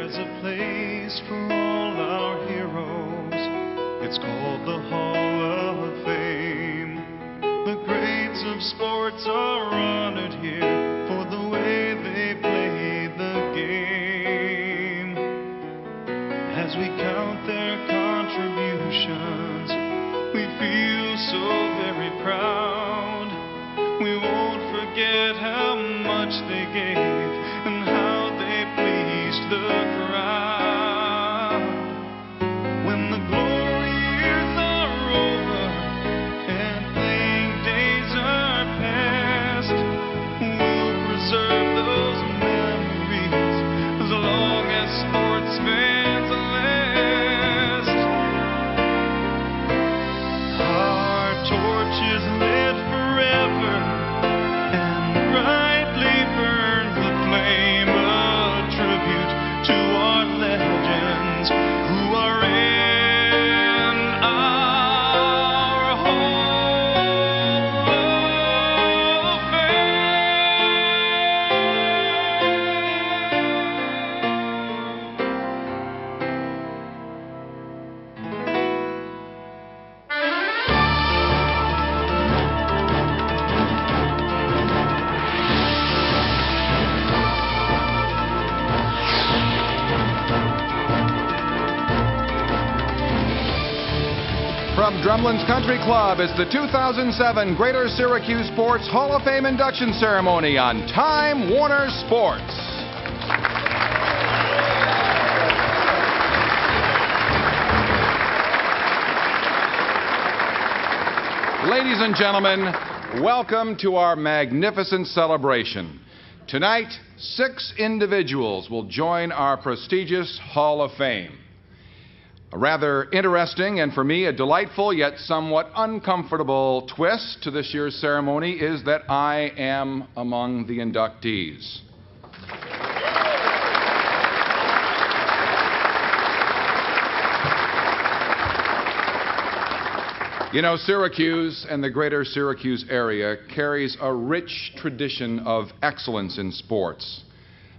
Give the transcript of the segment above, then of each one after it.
there's a place for all our heroes. It's called the Hall of Fame. The greats of sports are honored here for the way they played the game. As we count their contributions, we feel so very proud. We won't forget how much they gave and how they pleased the crowd. When the glory years are over and playing days are past, we'll preserve those memories as long as sports fans last. Our torch is lit forever and brightly burns the flame, a tribute to our legends who are in our Hall of From Drumlin's Country Club, it's the 2007 Greater Syracuse Sports Hall of Fame induction ceremony on Time Warner Sports. Ladies and gentlemen, welcome to our magnificent celebration. Tonight, 6 individuals will join our prestigious Hall of Fame. A rather interesting and for me a delightful yet somewhat uncomfortable twist to this year's ceremony is that I am among the inductees. You know, Syracuse and the greater Syracuse area carries a rich tradition of excellence in sports.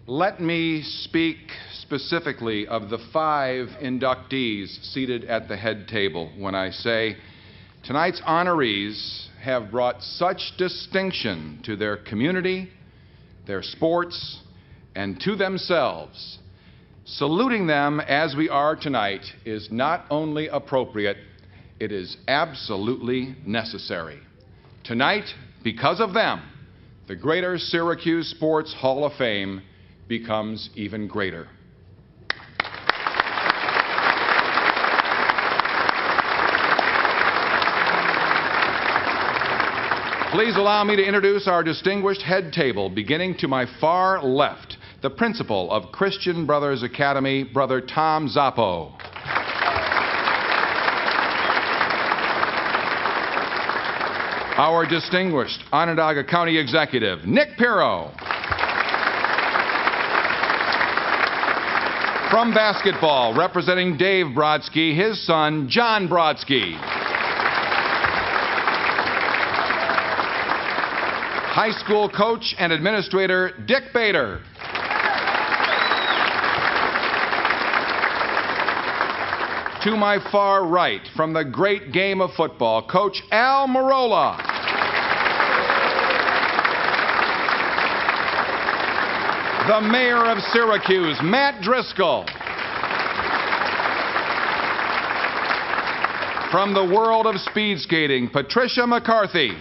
Let me speak specifically of the 5 inductees seated at the head table when I say tonight's honorees have brought such distinction to their community, their sports, and to themselves. Saluting them as we are tonight is not only appropriate, it is absolutely necessary. Tonight, because of them, the Greater Syracuse Sports Hall of Fame becomes even greater. Please allow me to introduce our distinguished head table, beginning to my far left, the principal of Christian Brothers Academy, Brother Tom Zappo. Our distinguished Onondaga County Executive, Nick Pirro. From basketball, representing Dave Brodsky, his son, John Brodsky. High school coach and administrator, Dick Bader. To my far right, from the great game of football, Coach Al Marola. The mayor of Syracuse, Matt Driscoll. From the world of speed skating, Patricia McCarthy.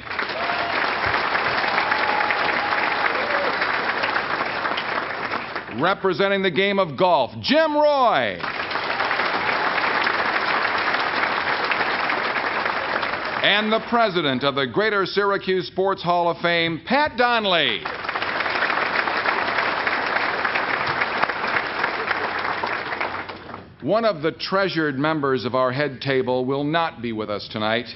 Representing the game of golf, Jim Roy. And the president of the Greater Syracuse Sports Hall of Fame, Pat Donnelly. One of the treasured members of our head table will not be with us tonight.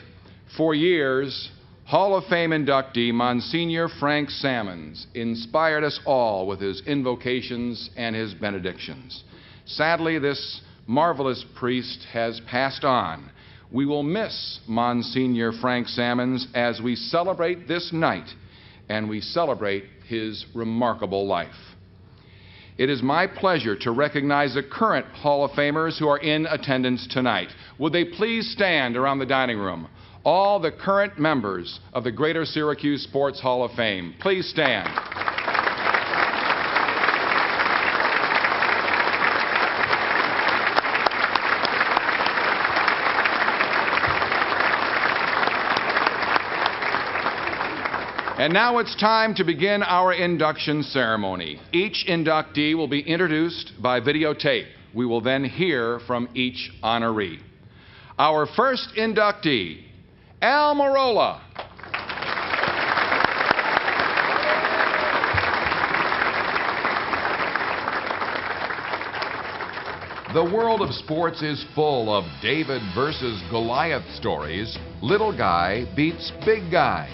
For years, Hall of Fame inductee Monsignor Frank Sammons inspired us all with his invocations and his benedictions. Sadly, this marvelous priest has passed on. We will miss Monsignor Frank Sammons as we celebrate this night and we celebrate his remarkable life. it is my pleasure to recognize the current Hall of Famers who are in attendance tonight. Would they please stand around the dining room? All the current members of the Greater Syracuse Sports Hall of Fame, please stand. And now it's time to begin our induction ceremony. Each inductee will be introduced by videotape. We will then hear from each honoree. Our first inductee, Al Merola. The world of sports is full of David versus Goliath stories. Little guy beats big guy.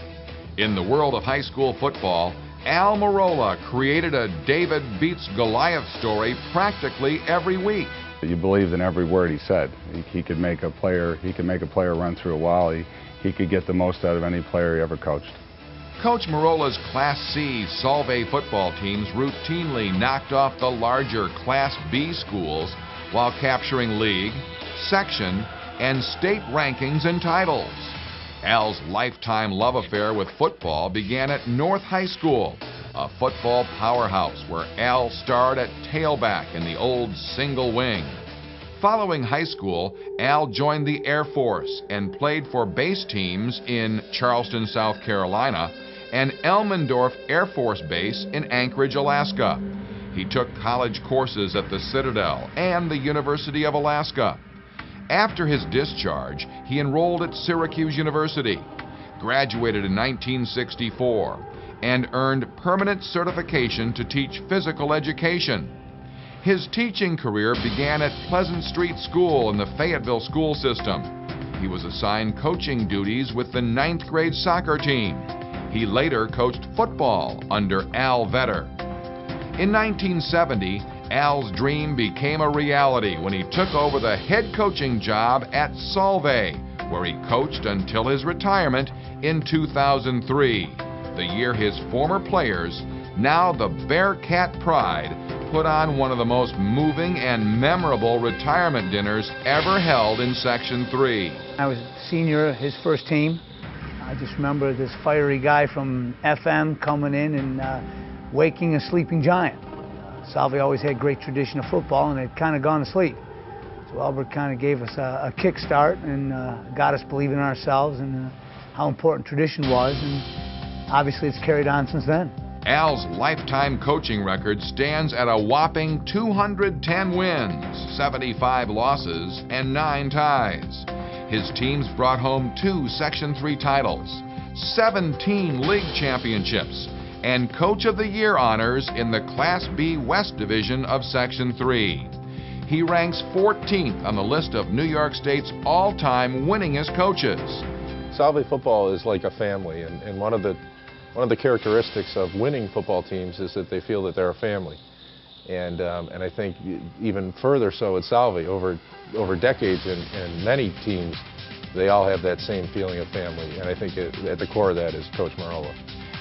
In the world of high school football, Al Merola created a David beats Goliath story practically every week. You believed in every word he said. He could make a player run through a wall. He could get the most out of any player he ever coached. Coach Merola's Class C Solvay football teams routinely knocked off the larger Class B schools while capturing league, section, and state rankings and titles. Al's lifetime love affair with football began at North High School, a football powerhouse where Al starred at tailback in the old single wing. Following high school, Al joined the Air Force and played for base teams in Charleston, South Carolina, and Elmendorf Air Force Base in Anchorage, Alaska. He took college courses at the Citadel and the University of Alaska. After his discharge, he enrolled at Syracuse University, graduated in 1964, and earned permanent certification to teach physical education. His teaching career began at Pleasant Street School in the Fayetteville school system. He was assigned coaching duties with the 9th grade soccer team. He later coached football under Al Vetter. In 1970, Al's dream became a reality when he took over the head coaching job at Solvay, where he coached until his retirement in 2003, the year his former players, now the Bearcat Pride, put on one of the most moving and memorable retirement dinners ever held in Section 3. I was a senior, his first team. I just remember this fiery guy from FM coming in and waking a sleeping giant. Solvay always had great tradition of football, and they'd kind of gone to sleep. So Albert kind of gave us a kickstart and got us believing in ourselves and how important tradition was, and obviously it's carried on since then. Al's lifetime coaching record stands at a whopping 210 wins, 75 losses, and 9 ties. His teams brought home 2 Section 3 titles, 17 league championships, and Coach of the Year honors in the Class B West Division of Section 3. He ranks 14th on the list of New York State's all-time winningest coaches. Solvay football is like a family, and one of the characteristics of winning football teams is that they feel that they're a family. And I think even further so at Solvay, over decades and many teams, they all have that same feeling of family. And I think at the core of that is Coach Merola.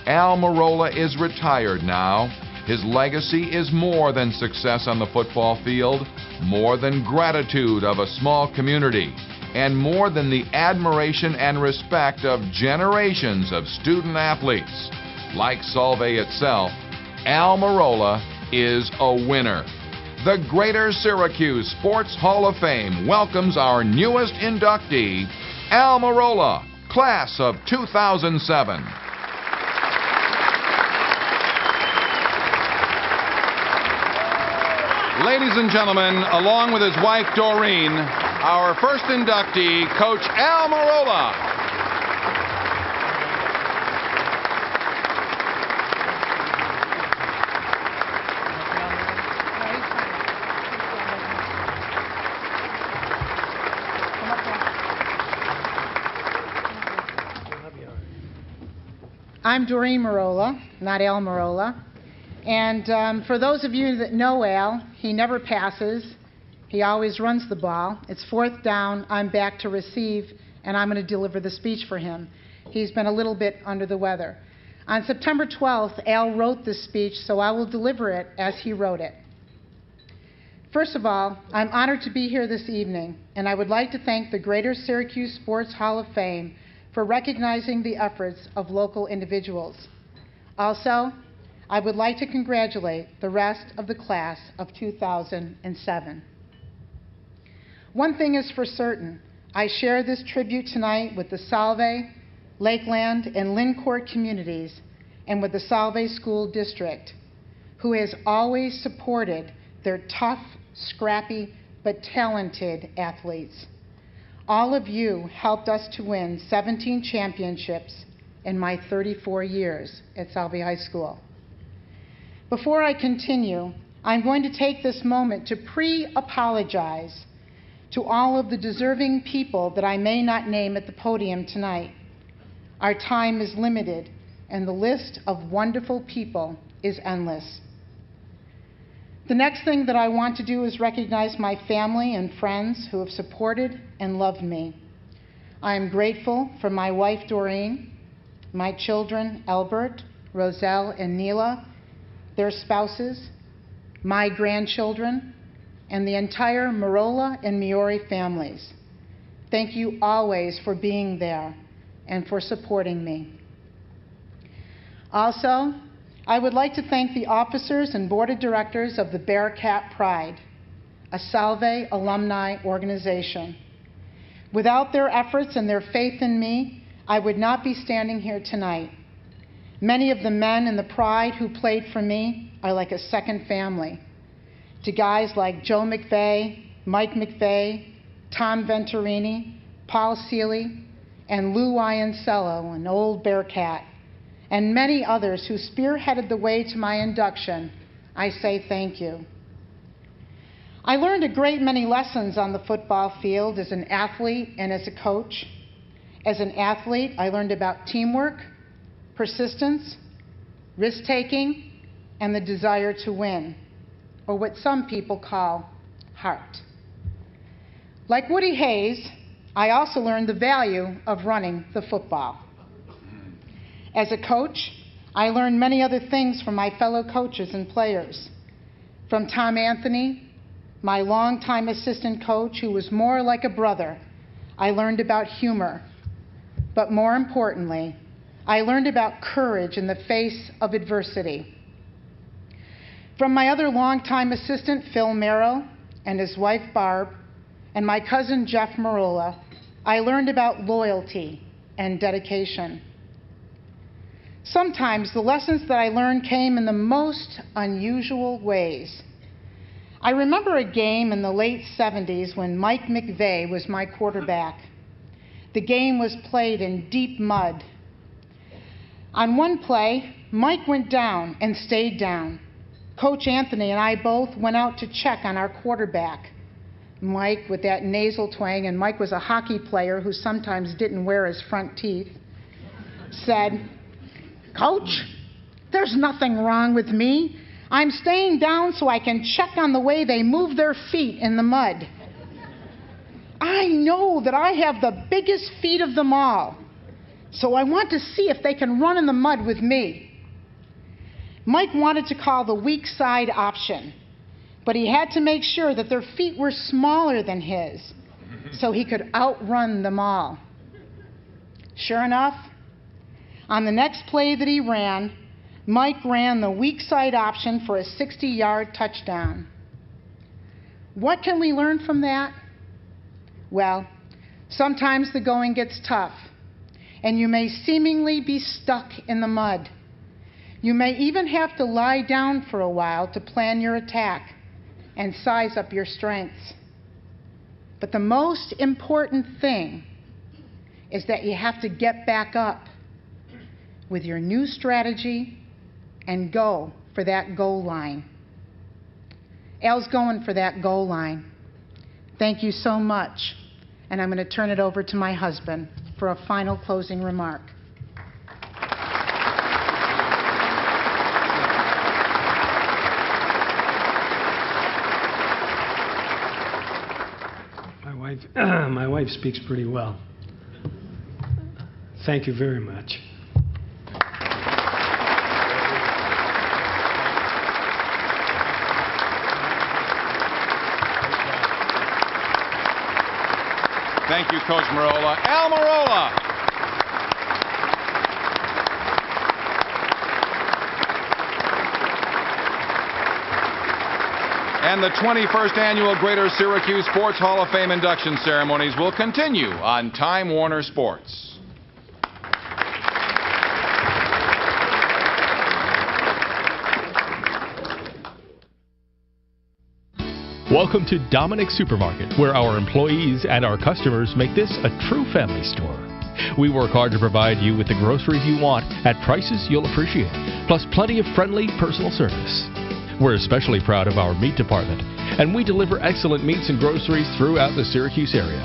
Al Merola is retired now. His legacy is more than success on the football field, more than gratitude of a small community, and more than the admiration and respect of generations of student athletes. Like Solvay itself, Al Merola is a winner. The Greater Syracuse Sports Hall of Fame welcomes our newest inductee, Al Merola, class of 2007. Ladies and gentlemen, along with his wife Doreen, our first inductee, Coach Al Merola. I'm Doreen Merola, not Al Merola. And for those of you that know Al, he never passes. He always runs the ball. It's 4th down, I'm back to receive, and I'm going to deliver the speech for him. He's been a little bit under the weather. On September 12th, Al wrote this speech, so I will deliver it as he wrote it. First of all, I'm honored to be here this evening, and I would like to thank the Greater Syracuse Sports Hall of Fame for recognizing the efforts of local individuals. Also, I would like to congratulate the rest of the class of 2007. One thing is for certain, I share this tribute tonight with the Salve, Lakeland, and Lyncourt communities, and with the Salve School District, who has always supported their tough, scrappy, but talented athletes. All of you helped us to win 17 championships in my 34 years at Salve High School. Before I continue, I'm going to take this moment to pre-apologize to all of the deserving people that I may not name at the podium tonight. Our time is limited, and the list of wonderful people is endless. The next thing that I want to do is recognize my family and friends who have supported and loved me. I am grateful for my wife, Doreen, my children, Albert, Roselle, and Neela, their spouses, my grandchildren, and the entire Marola and Miori families. Thank you always for being there and for supporting me. Also, I would like to thank the officers and board of directors of the Bearcat Pride, a Salve alumni organization. Without their efforts and their faith in me, I would not be standing here tonight. Many of the men in the Pride who played for me are like a second family. To guys like Joe McVeigh, Mike McVeigh, Tom Venturini, Paul Seeley, and Lou Iancello, an old Bearcat, and many others who spearheaded the way to my induction, I say thank you. I learned a great many lessons on the football field as an athlete and as a coach. As an athlete, I learned about teamwork, persistence, risk-taking, and the desire to win, or what some people call heart. Like Woody Hayes, I also learned the value of running the football. As a coach, I learned many other things from my fellow coaches and players. From Tom Anthony, my longtime assistant coach, who was more like a brother, I learned about humor. But more importantly, I learned about courage in the face of adversity. From my other longtime assistant, Phil Merrill, and his wife, Barb, and my cousin, Jeff Marola, I learned about loyalty and dedication. Sometimes the lessons that I learned came in the most unusual ways. I remember a game in the late 70s when Mike McVeigh was my quarterback. The game was played in deep mud. On one play, Mike went down and stayed down. Coach Anthony and I both went out to check on our quarterback. Mike, with that nasal twang, and Mike was a hockey player who sometimes didn't wear his front teeth, said, "Coach, there's nothing wrong with me. I'm staying down so I can check on the way they move their feet in the mud. I know that I have the biggest feet of them all, so I want to see if they can run in the mud with me." Mike wanted to call the weak side option, but he had to make sure that their feet were smaller than his so he could outrun them all. Sure enough, on the next play that he ran, Mike ran the weak side option for a 60-yard touchdown. What can we learn from that? Well, sometimes the going gets tough, and you may seemingly be stuck in the mud. You may even have to lie down for a while to plan your attack and size up your strengths. But the most important thing is that you have to get back up with your new strategy and go for that goal line. Al's going for that goal line. Thank you so much. And I'm going to turn it over to my husband for a final closing remark. My wife speaks pretty well. Thank you very much. Thank you, Coach Marola. Al Marola. And the 21st Annual Greater Syracuse Sports Hall of Fame induction ceremonies will continue on Time Warner Sports. Welcome to Dominick's Supermarket, where our employees and our customers make this a true family store. We work hard to provide you with the groceries you want at prices you'll appreciate, plus plenty of friendly personal service. We're especially proud of our meat department, and we deliver excellent meats and groceries throughout the Syracuse area.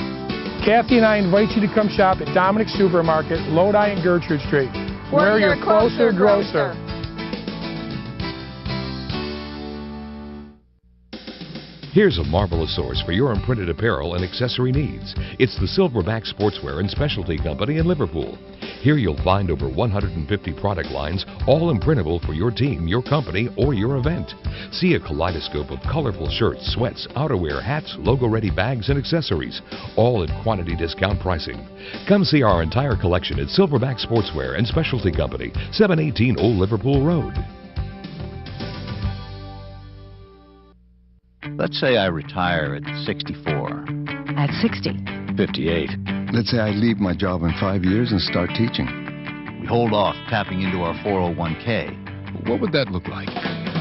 Kathy and I invite you to come shop at Dominick's Supermarket, Lodi and Gertrude Street. We're your closer grocer. Here's a marvelous source for your imprinted apparel and accessory needs. It's the Silverback Sportswear and Specialty Company in Liverpool. Here you'll find over 150 product lines, all imprintable for your team, your company, or your event. See a kaleidoscope of colorful shirts, sweats, outerwear, hats, logo-ready bags, and accessories, all at quantity discount pricing. Come see our entire collection at Silverback Sportswear and Specialty Company, 718 Old Liverpool Road. Let's say I retire at 64. At 60. 58. Let's say I leave my job in 5 years and start teaching. We hold off tapping into our 401k. What would that look like?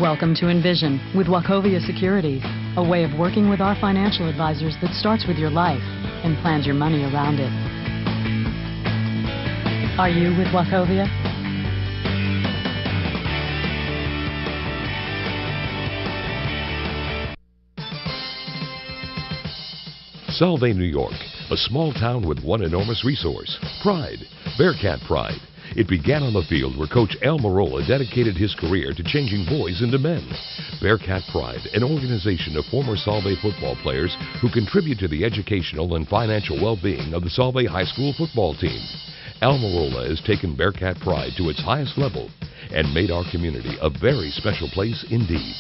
Welcome to Envision with Wachovia Securities, a way of working with our financial advisors that starts with your life and plans your money around it. Are you with Wachovia? Solvay, New York, a small town with one enormous resource, pride, Bearcat pride. It began on the field where Coach Al Marola dedicated his career to changing boys into men. Bearcat Pride, an organization of former Solvay football players who contribute to the educational and financial well-being of the Solvay High School football team. Al Marola has taken Bearcat Pride to its highest level and made our community a very special place indeed.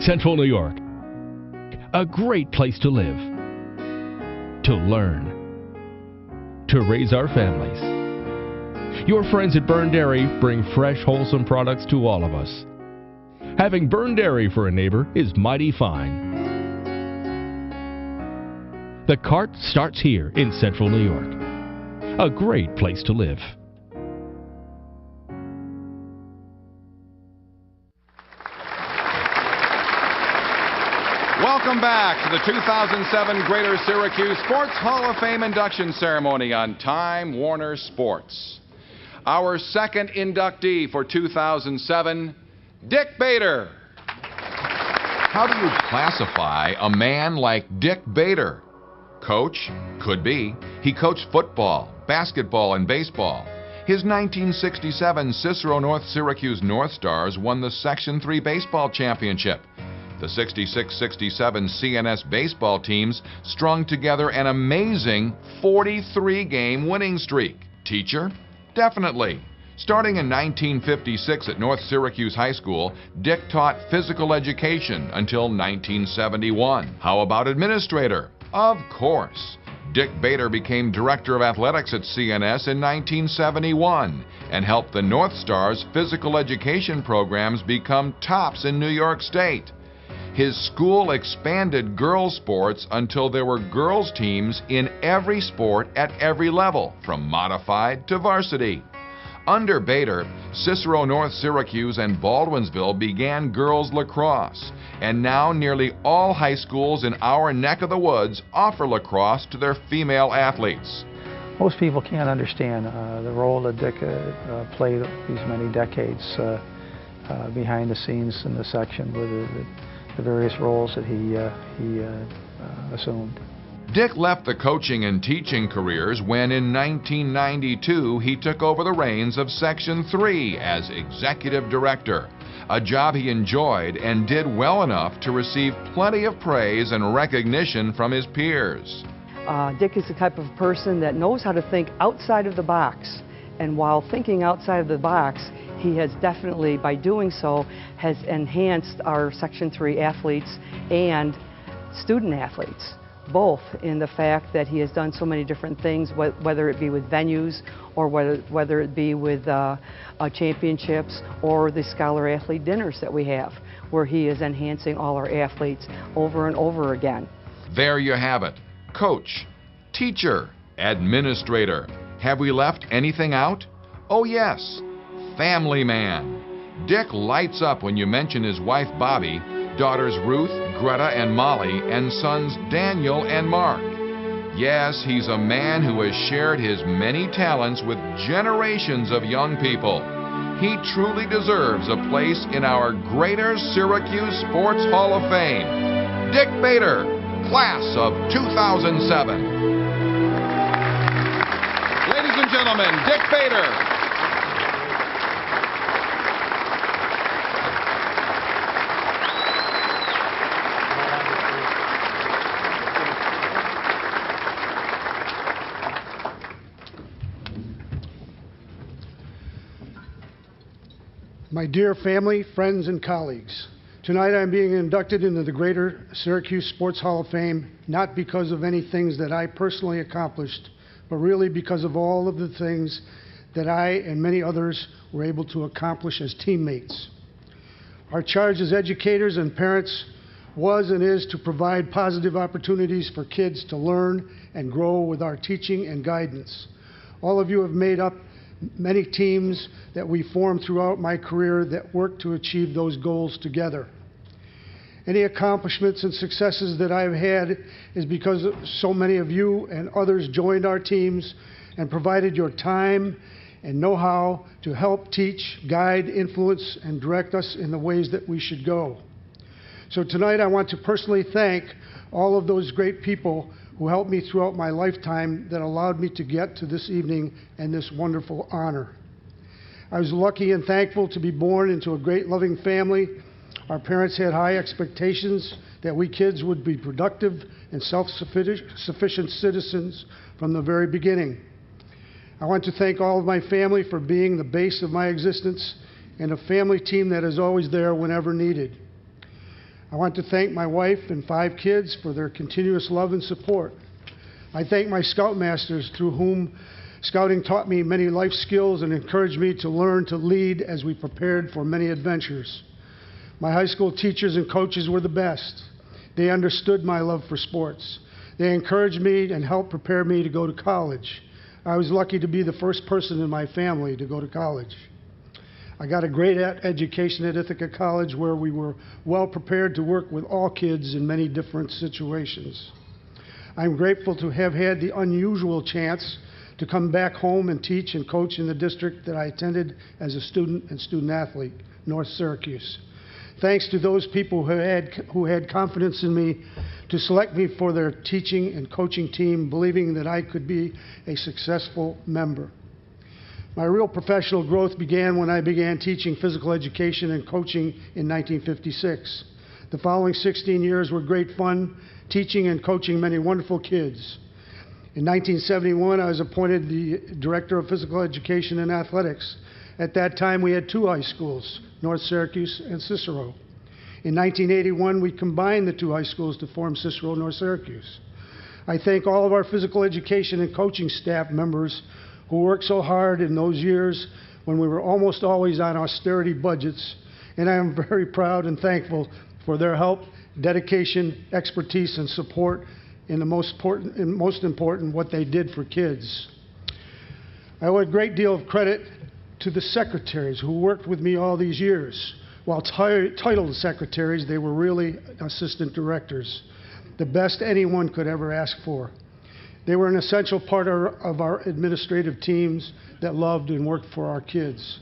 Central New York, a great place to live, to learn, to raise our families. Your friends at Byrne Dairy bring fresh, wholesome products to all of us. Having Byrne Dairy for a neighbor is mighty fine. The cart starts here in Central New York, a great place to live. Welcome back to the 2007 Greater Syracuse Sports Hall of Fame induction ceremony on Time Warner Sports. Our second inductee for 2007, Dick Bader. How do you classify a man like Dick Bader? Coach? Could be. He coached football, basketball, and baseball. His 1967 Cicero North Syracuse North Stars won the Section 3 baseball championship. The 66-67 CNS baseball teams strung together an amazing 43-game winning streak. Teacher? Definitely. Starting in 1956 at North Syracuse High School, Dick taught physical education until 1971. How about administrator? Of course. Dick Bader became director of athletics at CNS in 1971 and helped the North Stars' physical education programs become tops in New York State. His school expanded girls' sports until there were girls' teams in every sport at every level, from modified to varsity. Under Bader, Cicero North Syracuse and Baldwinsville began girls' lacrosse, and now nearly all high schools in our neck of the woods offer lacrosse to their female athletes. Most people can't understand the role that Dick played these many decades behind the scenes in the section with the various roles that he assumed. Dick left the coaching and teaching careers when in 1992 he took over the reins of Section 3 as executive director, a job he enjoyed and did well enough to receive plenty of praise and recognition from his peers. Dick is the type of person that knows how to think outside of the box, and while thinking outside of the box, he has definitely, by doing so, has enhanced our Section 3 athletes and student athletes, both in the fact that he has done so many different things, whether it be with venues or whether it be with championships or the Scholar Athlete Dinners that we have, where he is enhancing all our athletes over and over again. There you have it. Coach, teacher, administrator. Have we left anything out? Oh yes, family man. Dick lights up when you mention his wife Bobby, daughters Ruth, Greta, and Molly, and sons Daniel and Mark. Yes, he's a man who has shared his many talents with generations of young people. He truly deserves a place in our Greater Syracuse Sports Hall of Fame. Dick Bader, class of 2007. Ladies and gentlemen, Dick Bader. My dear family, friends, and colleagues, tonight I'm being inducted into the Greater Syracuse Sports Hall of Fame, not because of any things that I personally accomplished, but really because of all of the things that I and many others were able to accomplish as teammates. Our charge as educators and parents was and is to provide positive opportunities for kids to learn and grow with our teaching and guidance. All of you have made up many teams that we formed throughout my career that worked to achieve those goals together. Any accomplishments and successes that I've had is because so many of you and others joined our teams and provided your time and know-how to help teach, guide, influence, and direct us in the ways that we should go. So tonight I want to personally thank all of those great people who helped me throughout my lifetime that allowed me to get to this evening and this wonderful honor. I was lucky and thankful to be born into a great loving family. Our parents had high expectations that we kids would be productive and self-sufficient citizens from the very beginning. I want to thank all of my family for being the base of my existence and a family team that is always there whenever needed. I want to thank my wife and 5 kids for their continuous love and support. I thank my Scoutmasters, through whom scouting taught me many life skills and encouraged me to learn to lead as we prepared for many adventures. My high school teachers and coaches were the best. They understood my love for sports. They encouraged me and helped prepare me to go to college. I was lucky to be the first person in my family to go to college. I got a great education at Ithaca College, where we were well prepared to work with all kids in many different situations. I'm grateful to have had the unusual chance to come back home and teach and coach in the district that I attended as a student and student athlete, North Syracuse. Thanks to those people who had confidence in me to select me for their teaching and coaching team, believing that I could be a successful member. My real professional growth began when I began teaching physical education and coaching in 1956. The following 16 years were great fun, teaching and coaching many wonderful kids. In 1971, I was appointed the Director of Physical Education and Athletics. At that time, we had 2 high schools, North Syracuse and Cicero. In 1981, we combined the 2 high schools to form Cicero North Syracuse. I thank all of our physical education and coaching staff members who worked so hard in those years when we were almost always on austerity budgets, and I am very proud and thankful for their help, dedication, expertise, and support in the most important, what they did for kids. I owe a great deal of credit to the secretaries who worked with me all these years. While titled secretaries, they were really assistant directors, the best anyone could ever ask for. They were an essential part of our administrative teams that loved and worked for our kids.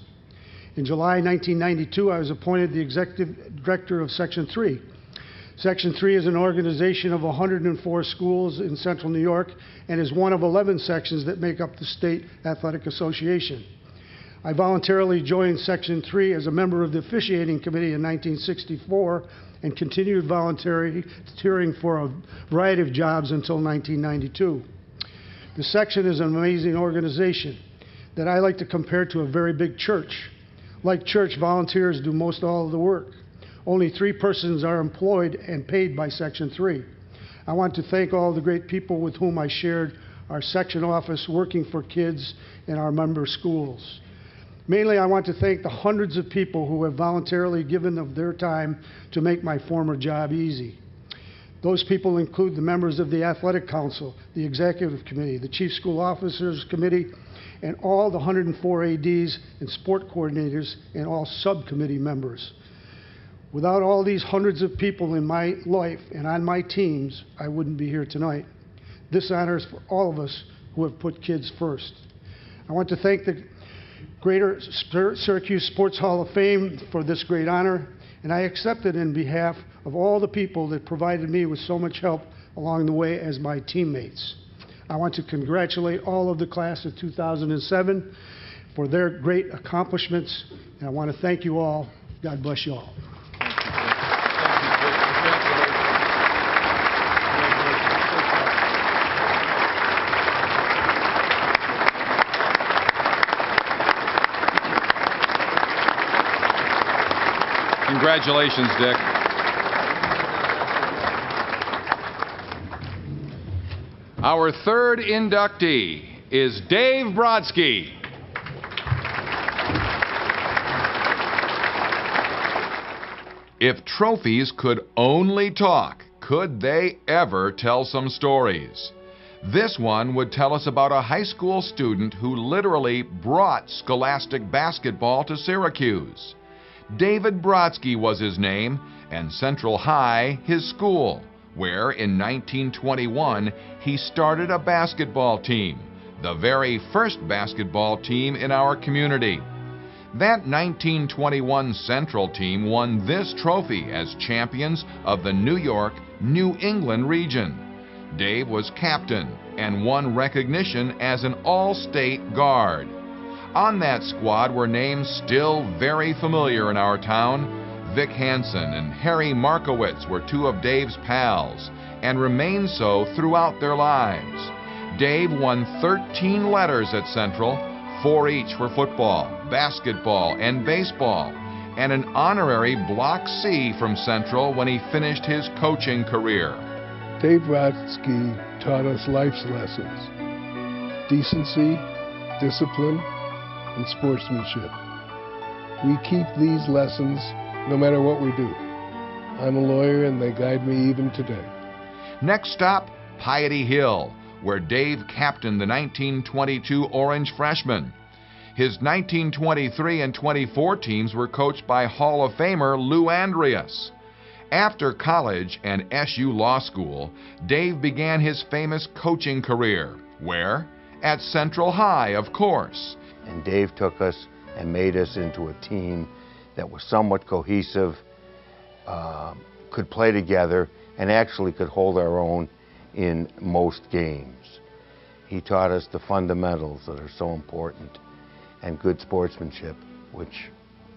In July 1992, I was appointed the Executive Director of Section 3. Section 3 is an organization of 104 schools in Central New York and is one of 11 sections that make up the State Athletic Association. I voluntarily joined Section 3 as a member of the officiating committee in 1964 and continued volunteering for a variety of jobs until 1992. The section is an amazing organization that I like to compare to a very big church. Like church, volunteers do most all of the work. Only 3 persons are employed and paid by Section 3. I want to thank all the great people with whom I shared our section office working for kids in our member schools. Mainly, I want to thank the hundreds of people who have voluntarily given of their time to make my former job easy. Those people include the members of the Athletic Council, the Executive Committee, the Chief School Officers Committee, and all the 104 ADs and sport coordinators and all subcommittee members. Without all these hundreds of people in my life and on my teams, I wouldn't be here tonight. This honor is for all of us who have put kids first. I want to thank the Greater Syracuse Sports Hall of Fame for this great honor, and I accept it in behalf of all the people that provided me with so much help along the way as my teammates. I want to congratulate all of the class of 2007 for their great accomplishments, and I want to thank you all. God bless you all. Congratulations, Dick. Our third inductee is Dave Brodsky. If trophies could only talk, could they ever tell some stories? This one would tell us about a high school student who literally brought scholastic basketball to Syracuse. David Brodsky was his name, and Central High his school, where in 1921 he started a basketball team, the very first basketball team in our community. That 1921 Central team won this trophy as champions of the New York, New England region. Dave was captain and won recognition as an all-state guard. On that squad were names still very familiar in our town. Vic Hansen and Harry Markowitz were two of Dave's pals and remained so throughout their lives. Dave won 13 letters at Central, 4 each for football, basketball, and baseball, and an honorary Block C from Central when he finished his coaching career. Dave Brodsky taught us life's lessons: decency, discipline, and sportsmanship. We keep these lessons no matter what we do. I'm a lawyer and they guide me even today. Next stop, Piety Hill, where Dave captained the 1922 Orange Freshmen. His 1923 and 24 teams were coached by Hall of Famer Lou Andreas. After college and SU Law School, Dave began his famous coaching career. Where? At Central High, of course. And Dave took us and made us into a team that was somewhat cohesive, could play together, and actually could hold our own in most games. He taught us the fundamentals that are so important, and good sportsmanship, which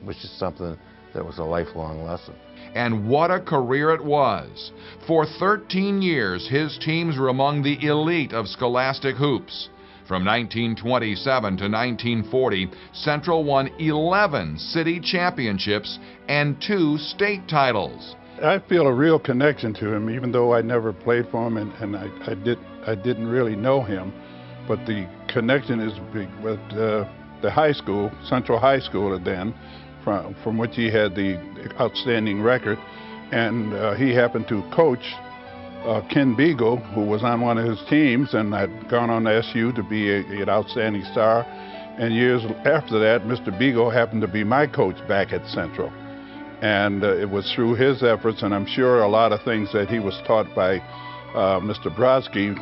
was just something that was a lifelong lesson. And what a career it was. For 13 years, his teams were among the elite of scholastic hoops. From 1927 to 1940, Central won 11 city championships and 2 state titles. I feel a real connection to him, even though I never played for him and I didn't really know him. But the connection is big with the high school, Central High School then, from which he had the outstanding record. And he happened to coach Ken Beagle, who was on one of his teams and had gone on to SU to be an outstanding star. And years after that, Mr. Beagle happened to be my coach back at Central. And it was through his efforts, and I'm sure a lot of things that he was taught by Mr. Brodsky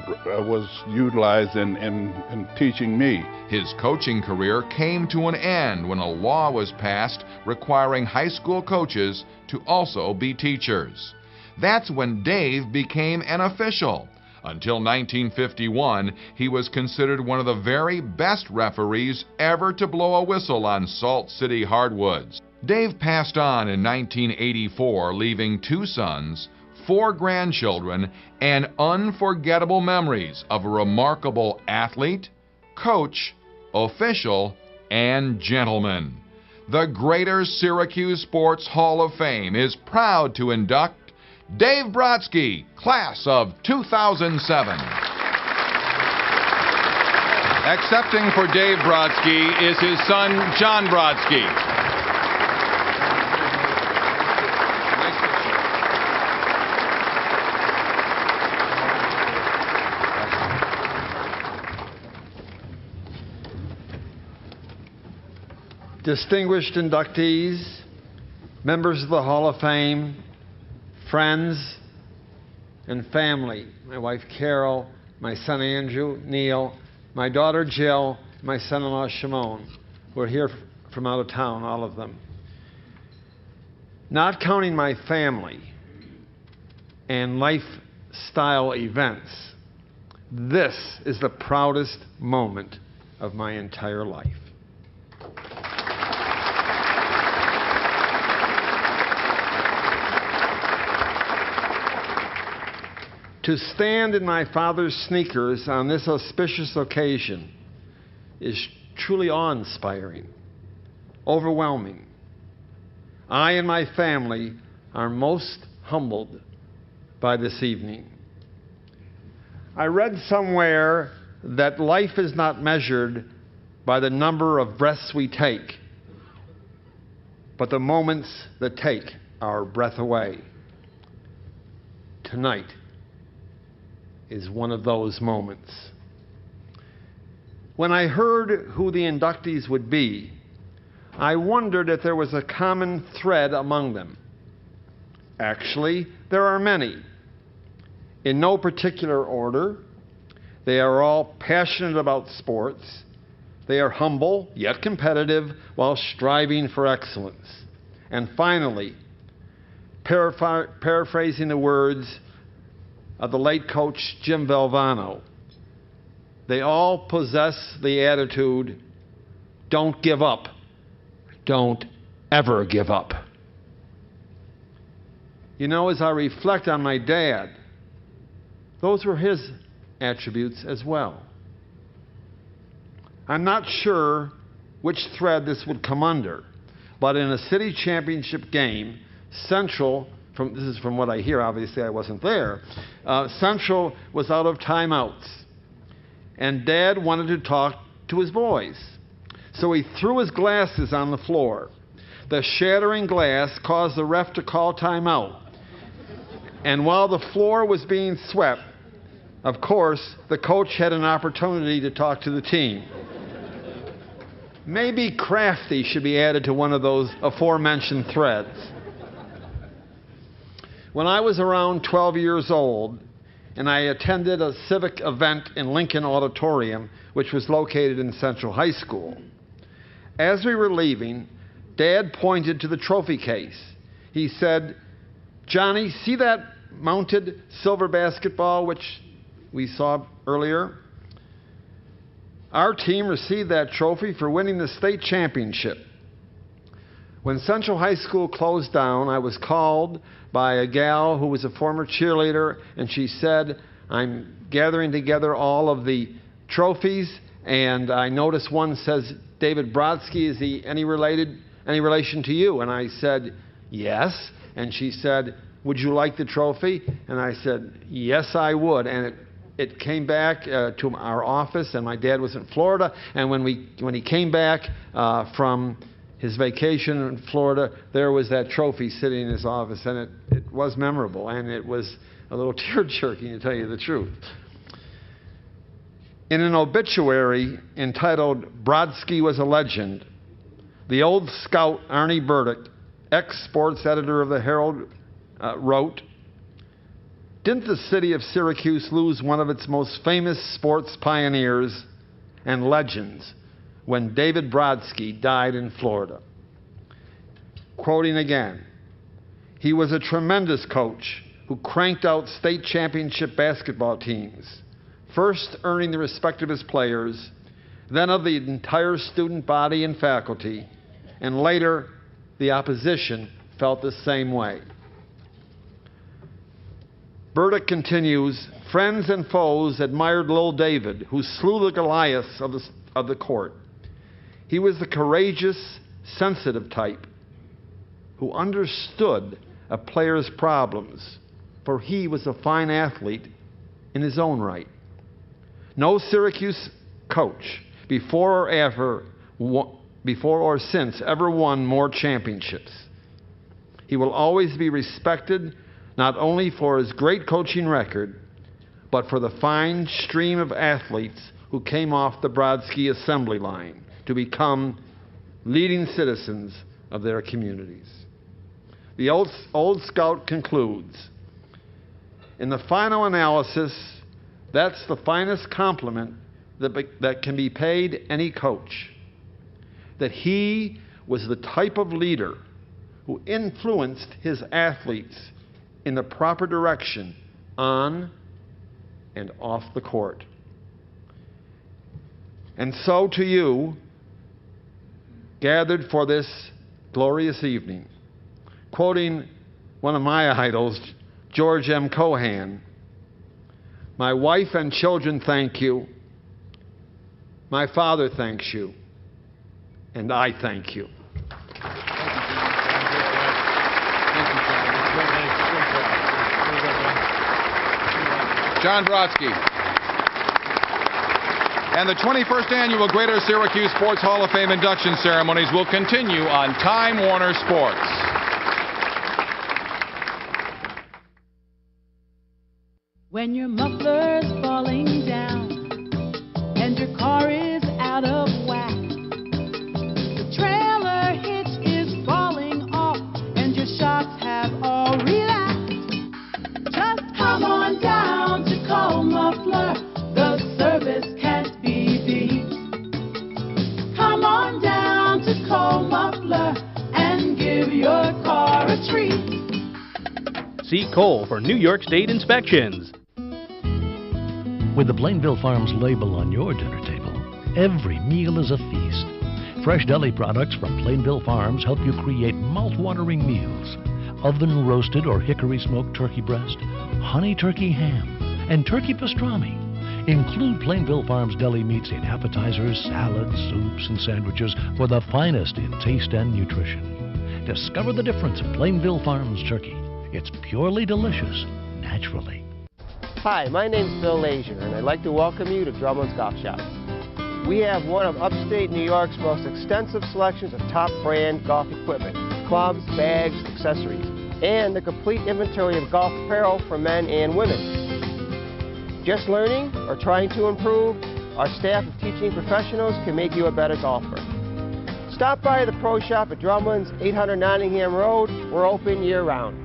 was utilized in teaching me. His coaching career came to an end when a law was passed requiring high school coaches to also be teachers. That's when Dave became an official. Until 1951, he was considered one of the very best referees ever to blow a whistle on Salt City hardwoods. Dave passed on in 1984, leaving 2 sons, 4 grandchildren, and unforgettable memories of a remarkable athlete, coach, official, and gentleman. The Greater Syracuse Sports Hall of Fame is proud to induct Dave Brodsky, class of 2007. Accepting for Dave Brodsky is his son, John Brodsky. Distinguished inductees, members of the Hall of Fame, friends and family, my wife Carol, my son Andrew, Neil, my daughter Jill, my son-in-law Shimon, who are here from out of town, all of them. Not counting my family and lifestyle events, this is the proudest moment of my entire life. To stand in my father's sneakers on this auspicious occasion is truly awe-inspiring, overwhelming. I and my family are most humbled by this evening. I read somewhere that life is not measured by the number of breaths we take, but the moments that take our breath away. Tonight is one of those moments. When I heard who the inductees would be, I wondered if there was a common thread among them. Actually, there are many. In no particular order, they are all passionate about sports. They are humble, yet competitive, while striving for excellence. And finally, paraphrasing the words of the late coach Jim Valvano, they all possess the attitude, don't give up. Don't ever give up. You know, as I reflect on my dad, those were his attributes as well. I'm not sure which thread this would come under, but in a city championship game, Central, this is from what I hear, obviously I wasn't there, Central was out of timeouts, and Dad wanted to talk to his boys. So he threw his glasses on the floor. The shattering glass caused the ref to call timeout. And while the floor was being swept, of course, the coach had an opportunity to talk to the team. Maybe crafty should be added to one of those aforementioned threads. When I was around 12 years old, and I attended a civic event in Lincoln Auditorium, which was located in Central High School. As we were leaving, Dad pointed to the trophy case. He said, "Johnny, see that mounted silver basketball which we saw earlier? Our team received that trophy for winning the state championship." When Central High School closed down, I was called by a gal who was a former cheerleader, and she said, "I'm gathering together all of the trophies, and I notice one says David Brodsky. Is he any relation to you?" And I said, "Yes." And she said, "Would you like the trophy?" And I said, "Yes, I would." And it came back to our office, and my dad was in Florida, and when he came back from his vacation in Florida, there was that trophy sitting in his office, and it was memorable, and it was a little tear-jerking, to tell you the truth. In an obituary entitled "Brodsky Was a Legend," the old scout Arnie Burdick, ex-sports editor of the Herald, wrote, "Didn't the city of Syracuse lose one of its most famous sports pioneers and legends when David Brodsky died in Florida?" Quoting again, "He was a tremendous coach who cranked out state championship basketball teams, first earning the respect of his players, then of the entire student body and faculty, and later the opposition felt the same way." Burdick continues, "Friends and foes admired Lil David, who slew the Goliaths of the court. He was the courageous, sensitive type who understood a player's problems, for he was a fine athlete in his own right. No Syracuse coach before or since ever won more championships. He will always be respected not only for his great coaching record, but for the fine stream of athletes who came off the Brodsky assembly line to become leading citizens of their communities. The old Scout concludes, in the final analysis, that's the finest compliment that can be paid any coach, that he was the type of leader who influenced his athletes in the proper direction on and off the court. And so to you, gathered for this glorious evening, quoting one of my idols, George M. Cohan, my wife and children thank you, my father thanks you, and I thank you. John Brodsky. And the 21st Annual Greater Syracuse Sports Hall of Fame induction ceremonies will continue on Time Warner Sports. When your muffler's falling down and your car is out of whack, the trailer hitch is falling off and your shocks have all relaxed, just come on down to Call Muffler. The service can't be beat. Come on down to Call Muffler and give your car a treat. See Cole for New York State inspections. With the Plainville Farms label on your dinner table, every meal is a feast. Fresh deli products from Plainville Farms help you create mouth-watering meals. Oven-roasted or hickory-smoked turkey breast, honey turkey ham, and turkey pastrami. Include Plainville Farms deli meats in appetizers, salads, soups, and sandwiches for the finest in taste and nutrition. Discover the difference of Plainville Farms turkey. It's purely delicious, naturally. Hi, my name's Phil Lazier, and I'd like to welcome you to Drummond's Golf Shop. We have one of upstate New York's most extensive selections of top brand golf equipment, clubs, bags, accessories, and a complete inventory of golf apparel for men and women. Just learning or trying to improve, our staff of teaching professionals can make you a better golfer. Stop by the Pro Shop at Drummond's, 800 Nottingham Road. We're open year-round.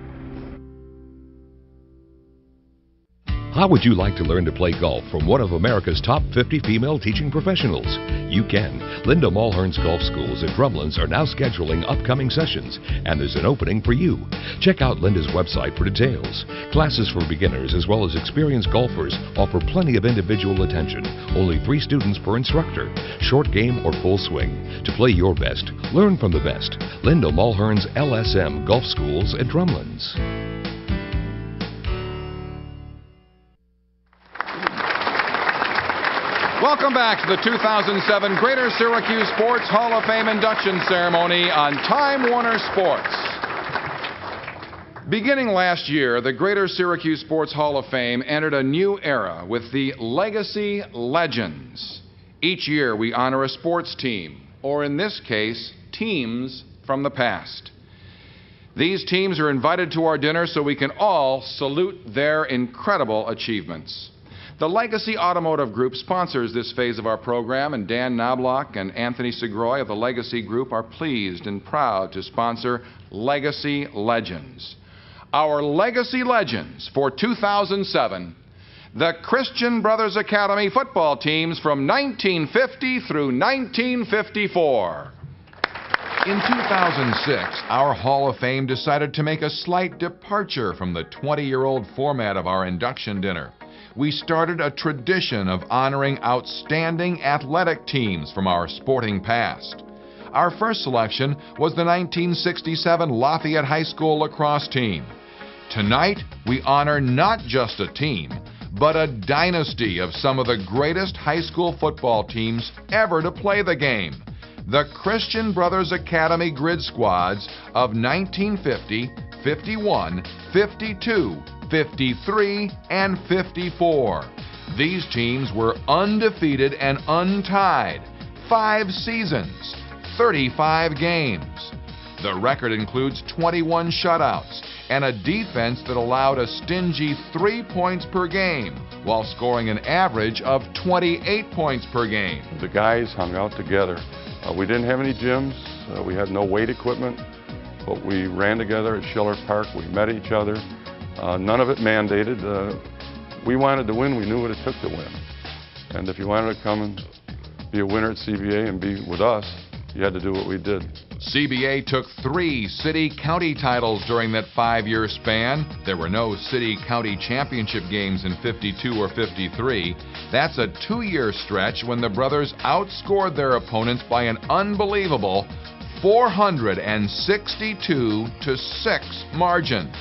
How would you like to learn to play golf from one of America's top 50 female teaching professionals? You can. Linda Mulhern's Golf Schools at Drumlin's are now scheduling upcoming sessions, and there's an opening for you. Check out Linda's website for details. Classes for beginners as well as experienced golfers offer plenty of individual attention. Only 3 students per instructor. Short game or full swing. To play your best, learn from the best. Linda Mulhern's LSM Golf Schools at Drumlin's. Welcome back to the 2007 Greater Syracuse Sports Hall of Fame induction ceremony on Time Warner Sports. Beginning last year, the Greater Syracuse Sports Hall of Fame entered a new era with the Legacy Legends. Each year we honor a sports team, or in this case, teams from the past. These teams are invited to our dinner so we can all salute their incredible achievements. The Legacy Automotive Group sponsors this phase of our program, and Dan Knobloch and Anthony Segroy of the Legacy Group are pleased and proud to sponsor Legacy Legends. Our Legacy Legends for 2007, the Christian Brothers Academy football teams from 1950 through 1954. In 2006, our Hall of Fame decided to make a slight departure from the 20-year-old format of our induction dinner. We started a tradition of honoring outstanding athletic teams from our sporting past. Our first selection was the 1967 Lafayette High School lacrosse team. Tonight, we honor not just a team, but a dynasty of some of the greatest high school football teams ever to play the game. The Christian Brothers Academy grid squads of 1950, 51, 52, 53, and 54. These teams were undefeated and untied. 5 seasons, 35 games. The record includes 21 shutouts and a defense that allowed a stingy 3 points per game while scoring an average of 28 points per game. The guys hung out together. We didn't have any gyms. We had no weight equipment, but we ran together at Schiller Park. We met each other. None of it mandated. We wanted to win. We knew what it took to win. And if you wanted to come and be a winner at CBA and be with us, you had to do what we did. CBA took 3 city-county titles during that 5-year span. There were no city-county championship games in 52 or 53. That's a 2-year stretch when the brothers outscored their opponents by an unbelievable 462-6 margin.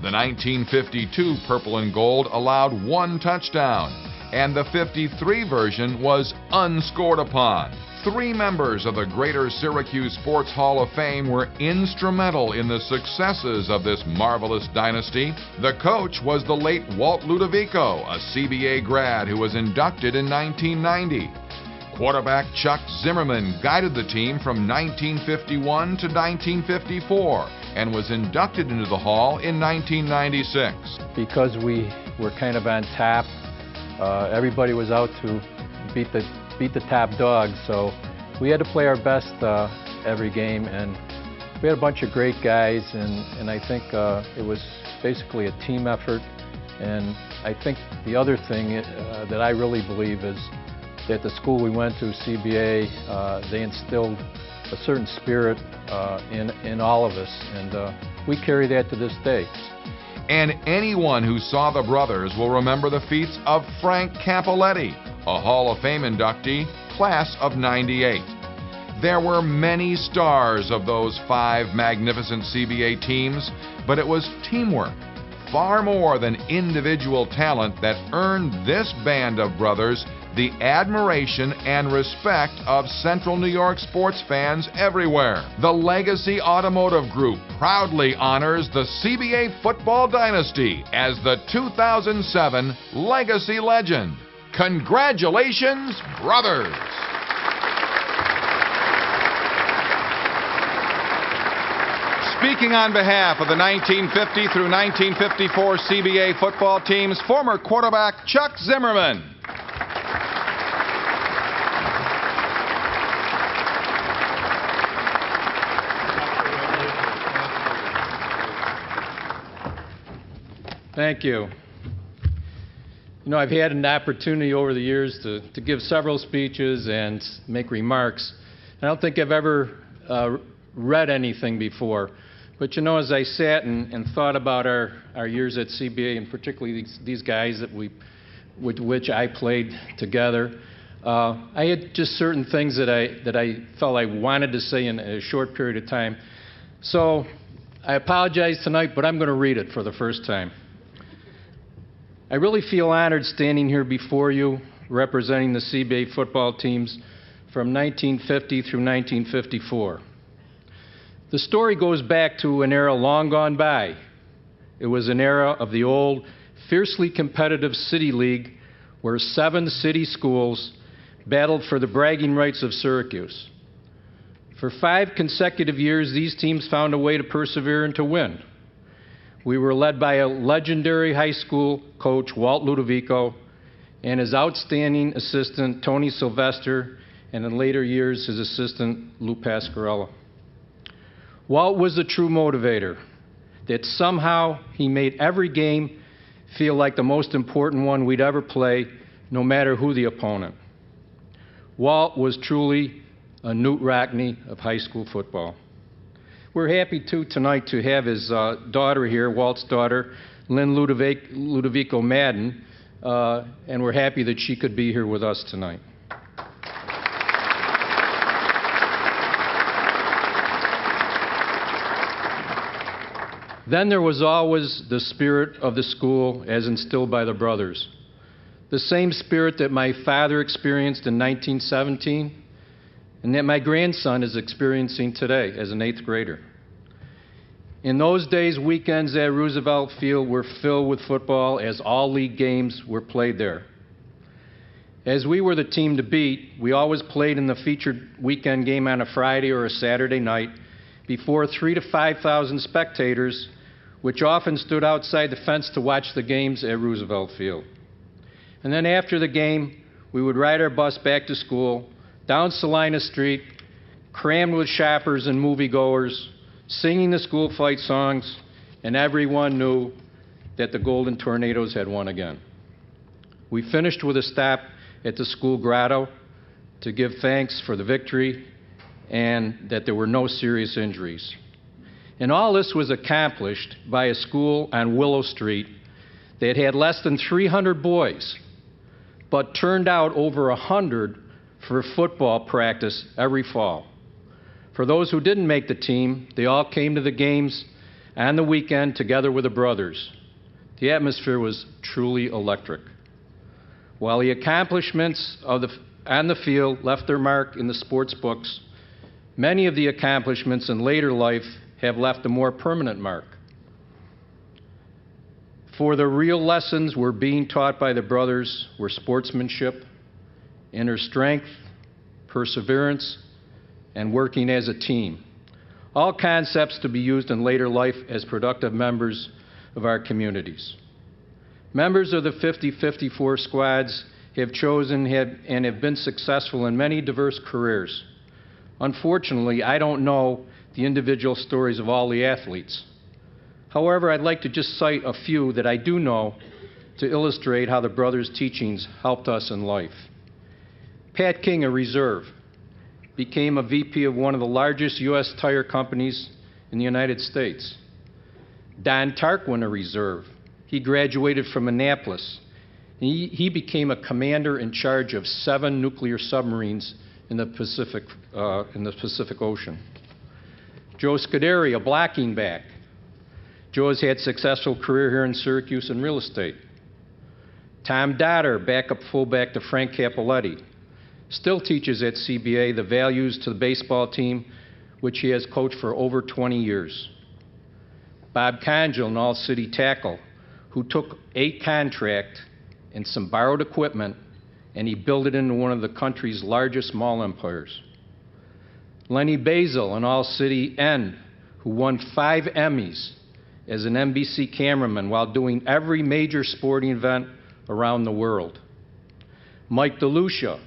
The 1952 Purple and Gold allowed 1 touchdown, and the 53 version was unscored upon. 3 members of the Greater Syracuse Sports Hall of Fame were instrumental in the successes of this marvelous dynasty. The coach was the late Walt Ludovico, a CBA grad who was inducted in 1990. Quarterback Chuck Zimmerman guided the team from 1951 to 1954 and was inducted into the Hall in 1996. Because we were kind of on top, everybody was out to beat the top dog, so we had to play our best every game, and we had a bunch of great guys, and I think it was basically a team effort. And I think the other thing that I really believe is that the school we went to, CBA, they instilled a certain spirit in all of us, and we carry that to this day. And anyone who saw the brothers will remember the feats of Frank Campoletti, a Hall of Fame inductee, class of '98. There were many stars of those 5 magnificent CBA teams, but it was teamwork, far more than individual talent, that earned this band of brothers the admiration and respect of Central New York sports fans everywhere. The Legacy Automotive Group proudly honors the CBA football dynasty as the 2007 Legacy Legend. Congratulations, brothers! Speaking on behalf of the 1950 through 1954 CBA football teams, former quarterback Chuck Zimmerman. Thank you. You know, I've had an opportunity over the years to give several speeches and make remarks. I don't think I've ever read anything before. But you know, as I sat and thought about our years at CBA, and particularly these guys with which I played together, I had just certain things that I felt I wanted to say in a short period of time. So I apologize tonight, but I'm going to read it for the first time. I really feel honored standing here before you, representing the CBA football teams from 1950 through 1954. The story goes back to an era long gone by. It was an era of the old, fiercely competitive City League, where 7 city schools battled for the bragging rights of Syracuse. For 5 consecutive years, these teams found a way to persevere and to win. We were led by a legendary high school coach, Walt Ludovico, and his outstanding assistant, Tony Sylvester, and in later years, his assistant, Lou Pasquarella. Walt was a true motivator, that somehow he made every game feel like the most important one we'd ever play, no matter who the opponent. Walt was truly a Newt Rockne of high school football. We're happy, too, tonight to have his daughter here, Walt's daughter, Lynn Ludovico Madden, and we're happy that she could be here with us tonight. Then there was always the spirit of the school as instilled by the brothers. The same spirit that my father experienced in 1917 and that my grandson is experiencing today as an 8th grader. In those days, weekends at Roosevelt Field were filled with football as all league games were played there. As we were the team to beat, we always played in the featured weekend game on a Friday or a Saturday night before 3,000 to 5,000 spectators, which often stood outside the fence to watch the games at Roosevelt Field. And then after the game, we would ride our bus back to school, down Salina Street, crammed with shoppers and moviegoers, singing the school fight songs, and everyone knew that the Golden Tornadoes had won again. We finished with a stop at the school grotto to give thanks for the victory and that there were no serious injuries. And all this was accomplished by a school on Willow Street that had less than 300 boys, but turned out over 100 for football practice every fall. For those who didn't make the team, they all came to the games on the weekend together with the brothers. The atmosphere was truly electric. While the accomplishments on the field left their mark in the sports books, many of the accomplishments in later life have left a more permanent mark. For the real lessons were being taught by the brothers were sportsmanship, inner strength, perseverance, and working as a team. All concepts to be used in later life as productive members of our communities. Members of the 50-54 squads have chosen and have been successful in many diverse careers. Unfortunately, I don't know the individual stories of all the athletes. However, I'd like to just cite a few that I do know to illustrate how the brothers' teachings helped us in life. Pat King, a reserve, became a VP of one of the largest U.S. tire companies in the United States. Don Tarquin, a reserve. He graduated from Annapolis. He became a commander in charge of 7 nuclear submarines in the Pacific Ocean. Joe Scuderi, a blocking back. Joe has had a successful career here in Syracuse in real estate. Tom Dotter, backup fullback to Frank Capoletti, still teaches at CBA the values to the baseball team, which he has coached for over 20 years. Bob Conjal, an all-city tackle, who took a contract and some borrowed equipment, and he built it into one of the country's largest mall empires. Lenny Basil, an all-city end, who won 5 Emmys as an NBC cameraman while doing every major sporting event around the world. Mike DeLucia,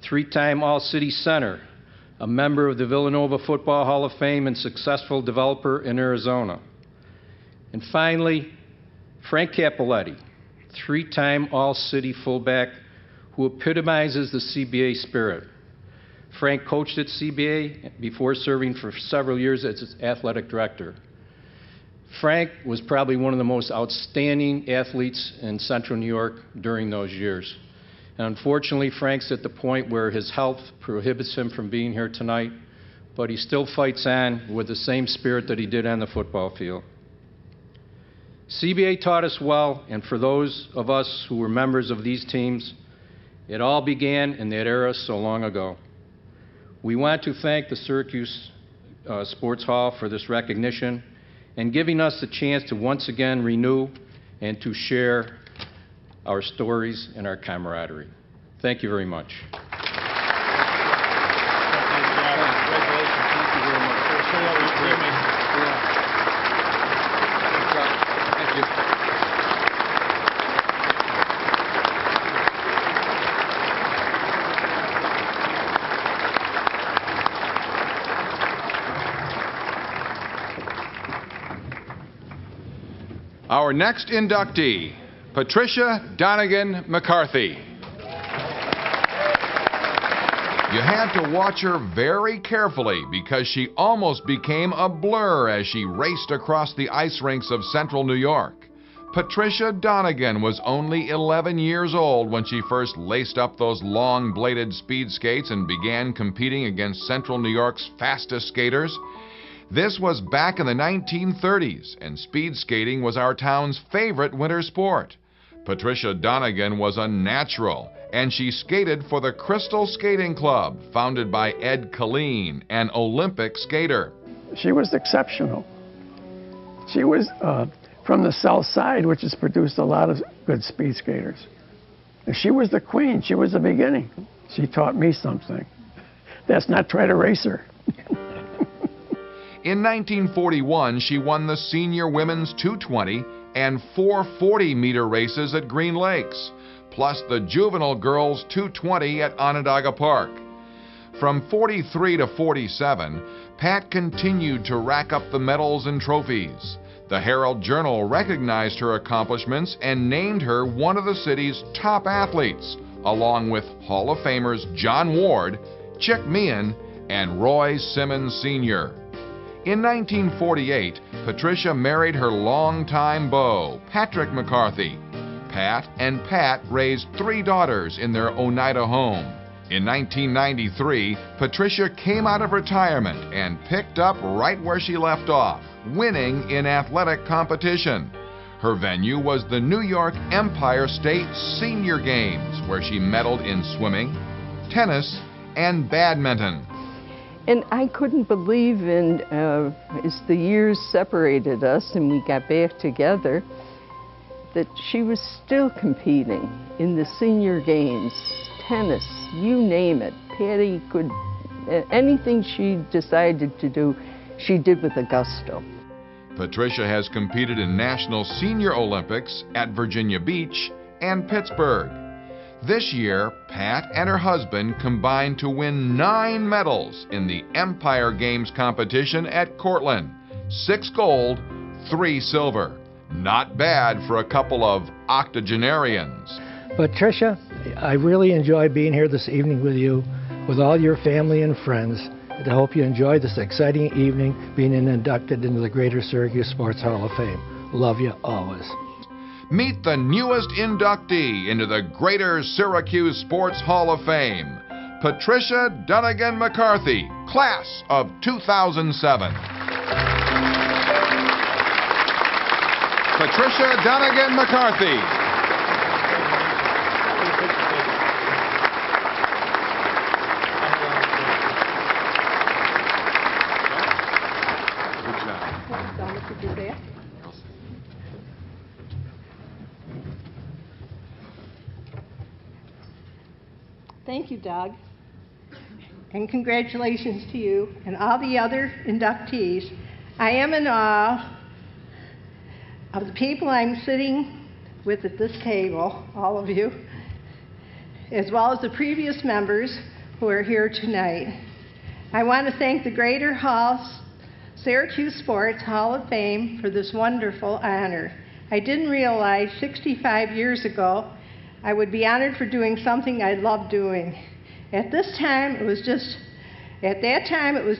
3-time All-City Center, a member of the Villanova Football Hall of Fame and successful developer in Arizona. And finally, Frank Capoletti, 3-time All-City fullback who epitomizes the CBA spirit. Frank coached at CBA before serving for several years as its athletic director. Frank was probably one of the most outstanding athletes in Central New York during those years. And unfortunately, Frank's at the point where his health prohibits him from being here tonight, but he still fights on with the same spirit that he did on the football field. CBA taught us well, and for those of us who were members of these teams, it all began in that era so long ago. We want to thank the Syracuse Sports Hall for this recognition and giving us the chance to once again renew and to share our stories and our camaraderie. Thank you very much. Our next inductee, Patricia Donegan McCarthy. You had to watch her very carefully because she almost became a blur as she raced across the ice rinks of Central New York. Patricia Donegan was only 11 years old when she first laced up those long-bladed speed skates and began competing against Central New York's fastest skaters. This was back in the 1930s, and speed skating was our town's favorite winter sport. Patricia Donegan was a natural, and she skated for the Crystal Skating Club, founded by Ed Killeen, an Olympic skater. She was exceptional. She was from the South Side, which has produced a lot of good speed skaters. And she was the queen. She was the beginning. She taught me something. That's not try to race her. In 1941, she won the senior women's 220 and 440-meter races at Green Lakes, plus the juvenile girls 220 at Onondaga Park. From 43 to 47, Pat continued to rack up the medals and trophies. The Herald-Journal recognized her accomplishments and named her one of the city's top athletes, along with Hall of Famers John Ward, Chick Meehan, and Roy Simmons Sr. In 1948, Patricia married her longtime beau, Patrick McCarthy. Pat and Pat raised 3 daughters in their Oneida home. In 1993, Patricia came out of retirement and picked up right where she left off, winning in athletic competition. Her venue was the New York Empire State Senior Games, where she medaled in swimming, tennis, and badminton. And I couldn't believe as the years separated us and we got back together, that she was still competing in the senior games, tennis, you name it. Patty could, anything she decided to do, she did with a gusto. Patricia has competed in National Senior Olympics at Virginia Beach and Pittsburgh. This year, Pat and her husband combined to win 9 medals in the Empire Games competition at Cortland. 6 gold, 3 silver. Not bad for a couple of octogenarians. Patricia, I really enjoy being here this evening with you, with all your family and friends. And I hope you enjoy this exciting evening being inducted into the Greater Syracuse Sports Hall of Fame. Love you always. Meet the newest inductee into the Greater Syracuse Sports Hall of Fame, Patricia Dunnigan McCarthy, class of 2007. Patricia Dunnigan McCarthy. Thank you, Doug. And congratulations to you and all the other inductees. I am in awe of the people I'm sitting with at this table, all of you, as well as the previous members who are here tonight. I want to thank the Greater Syracuse Sports Hall of Fame for this wonderful honor. I didn't realize 65 years ago I would be honored for doing something I loved doing. At that time, it was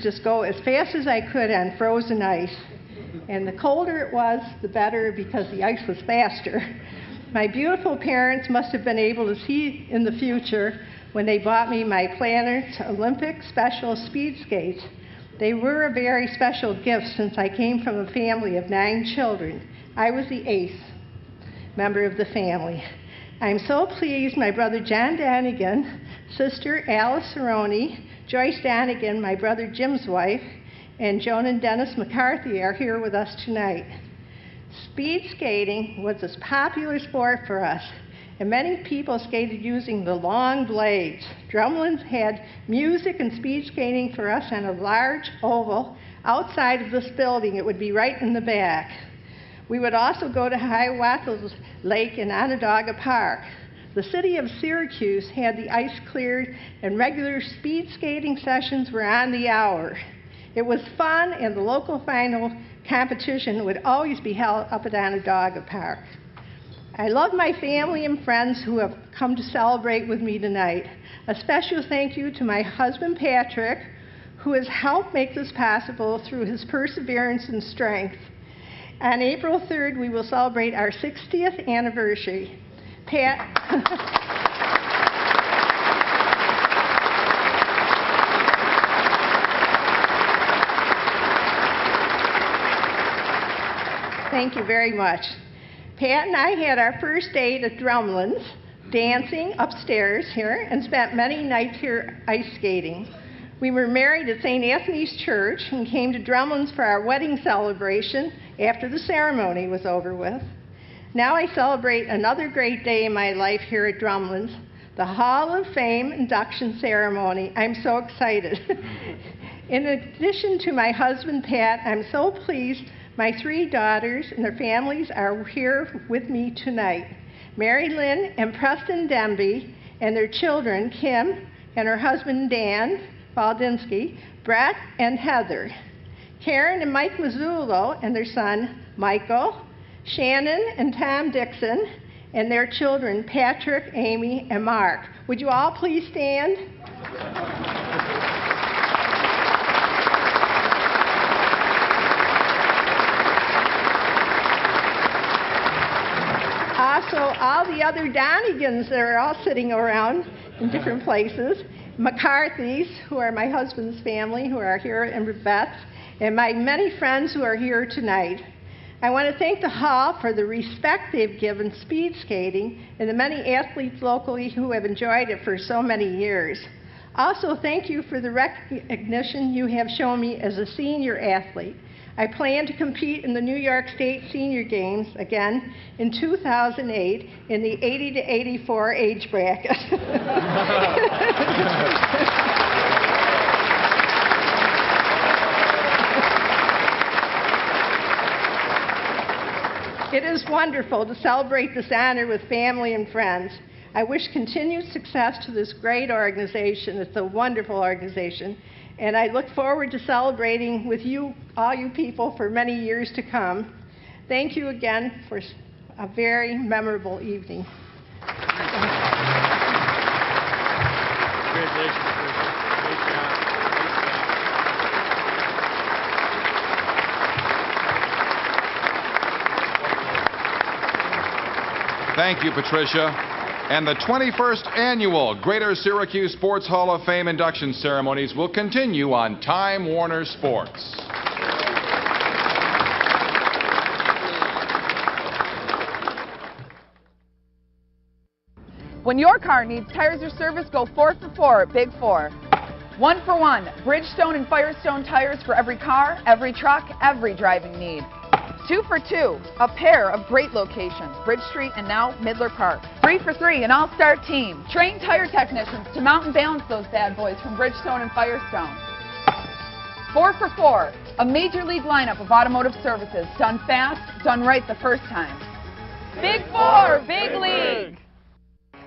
just go as fast as I could on frozen ice. And the colder it was, the better, because the ice was faster. My beautiful parents must have been able to see in the future when they bought me my Planner's Olympic Special Speed Skates. They were a very special gift since I came from a family of 9 children. I was the 8th member of the family. I'm so pleased my brother John Donigan, sister Alice Cerrone, Joyce Donigan, my brother Jim's wife, and Joan and Dennis McCarthy are here with us tonight. Speed skating was a popular sport for us, and many people skated using the long blades. Drumlins had music and speed skating for us on a large oval outside of this building. It would be right in the back. We would also go to Hiawatha Lake in Onondaga Park. The city of Syracuse had the ice cleared and regular speed skating sessions were on the hour. It was fun, and the local final competition would always be held up at Onondaga Park. I love my family and friends who have come to celebrate with me tonight. A special thank you to my husband Patrick, who has helped make this possible through his perseverance and strength. On April 3rd, we will celebrate our 60th anniversary. Pat. Thank you very much. Pat and I had our first date at Drumlins, dancing upstairs here, and spent many nights here ice skating. We were married at St. Anthony's Church and came to Drumlins for our wedding celebration after the ceremony was over with. Now I celebrate another great day in my life here at Drumlin's, the Hall of Fame induction ceremony. I'm so excited. In addition to my husband, Pat, I'm so pleased my 3 daughters and their families are here with me tonight. Mary Lynn and Preston Demby and their children, Kim and her husband, Dan Baldinsky, Brett and Heather. Karen and Mike Mazzullo and their son, Michael, Shannon and Tom Dixon, and their children, Patrick, Amy, and Mark. Would you all please stand? Also, all the other Donegans that are all sitting around in different places, McCarthy's, who are my husband's family, who are here, and Beth, and my many friends who are here tonight. I want to thank the Hall for the respect they've given speed skating and the many athletes locally who have enjoyed it for so many years. Also, thank you for the recognition you have shown me as a senior athlete. I plan to compete in the New York State Senior Games again in 2008 in the 80 to 84 age bracket. It is wonderful to celebrate this honor with family and friends. I wish continued success to this great organization. It's a wonderful organization. And I look forward to celebrating with you, all you people, for many years to come. Thank you again for a very memorable evening. Congratulations, Great job. Thank you, Patricia. And the 21st Annual Greater Syracuse Sports Hall of Fame induction ceremonies will continue on Time Warner Sports. When your car needs tires or service, go 4 for 4 at Big 4. 1 for 1, Bridgestone and Firestone tires for every car, every truck, every driving need. 2 for 2, a pair of great locations, Bridge Street and now Midler Park. 3 for 3, an all-star team. Trained tire technicians to mount and balance those bad boys from Bridgestone and Firestone. 4 for 4, a major league lineup of automotive services, done fast, done right the first time. Big 4, Big League!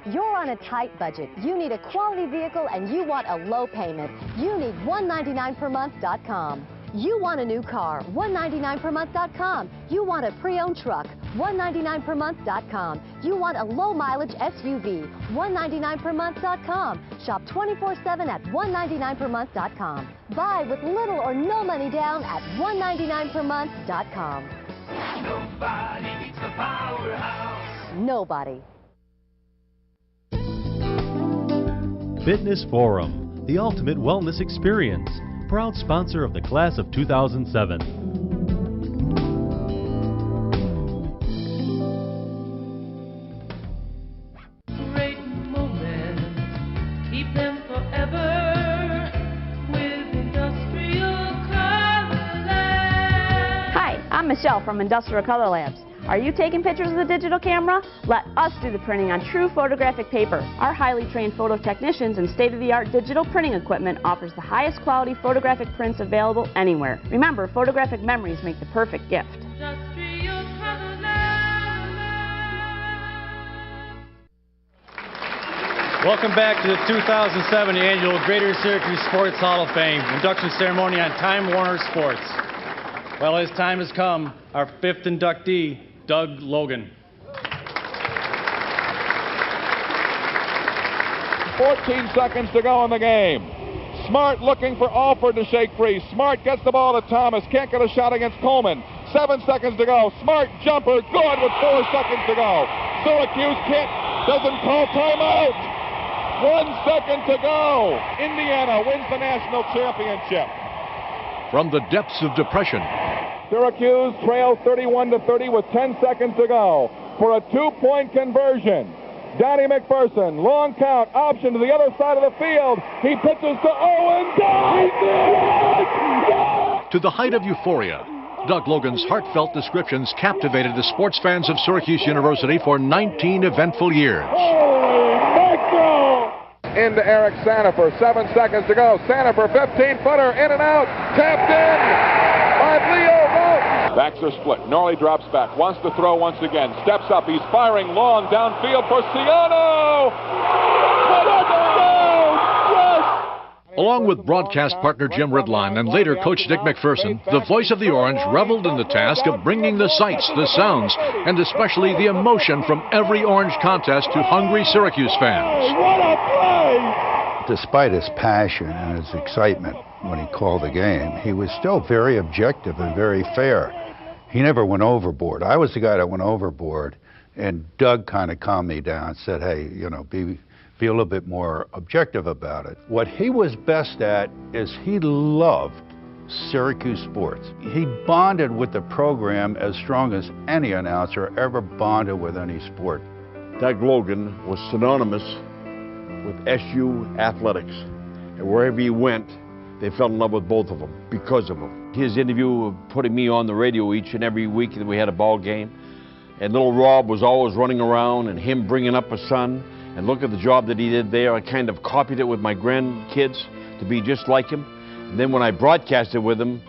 You're on a tight budget. You need a quality vehicle and you want a low payment. You need $199permonth.com. You want a new car, $199permonth.com. You want a pre-owned truck, $199permonth.com. You want a low-mileage SUV, $199permonth.com. Shop 24/7 at $199permonth.com. Buy with little or no money down at $199permonth.com. Nobody beats the Powerhouse. Nobody. Fitness Forum, the ultimate wellness experience. Proud sponsor of the class of 2007. Great moments, keep them forever with Industrial Color Labs. Hi, I'm Michelle from Industrial Color Labs. Are you taking pictures with a digital camera? Let us do the printing on true photographic paper. Our highly trained photo technicians and state-of-the-art digital printing equipment offers the highest quality photographic prints available anywhere. Remember, photographic memories make the perfect gift. Industrial Color Labs. Welcome back to the 2007 Annual Greater Syracuse Sports Hall of Fame induction ceremony on Time Warner Sports. Well, his time has come. Our 5th inductee, Doug Logan. 14 seconds to go in the game. Smart looking for Alford to shake free. Smart gets the ball to Thomas. Can't get a shot against Coleman. 7 seconds to go. Smart jumper. Good with 4 seconds to go. Syracuse doesn't call timeout. 1 second to go. Indiana wins the national championship. From the depths of depression, Syracuse trails 31-30 with 10 seconds to go for a 2-point conversion. Donnie McPherson, long count, option to the other side of the field. He pitches to Owen. to the height of euphoria, Doug Logan's heartfelt descriptions captivated the sports fans of Syracuse University for 19 eventful years. Into Eric Sandifer, 7 seconds to go. Sandifer, 15-footer, in and out, tapped in by Leo Vogt. Backs are split. Norley drops back, wants to throw once again, steps up. He's firing long downfield for Ciano. Along with broadcast partner Jim Ridline and later Coach Dick McPherson, the voice of the Orange reveled in the task of bringing the sights, the sounds, and especially the emotion from every Orange contest to hungry Syracuse fans. What a play! Despite his passion and his excitement when he called the game, he was still very objective and very fair. He never went overboard. I was the guy that went overboard, and Doug kind of calmed me down and said, hey, you know, be a little bit more objective about it. What he was best at is he loved Syracuse sports. He bonded with the program as strong as any announcer ever bonded with any sport. Doug Logan was synonymous with SU athletics. And wherever he went, they fell in love with both of them because of him. His interview putting me on the radio each and every week that we had a ball game. And little Rob was always running around, and him bringing up a son. And look at the job that he did there. I kind of copied it with my grandkids to be just like him. And then when I broadcasted with him,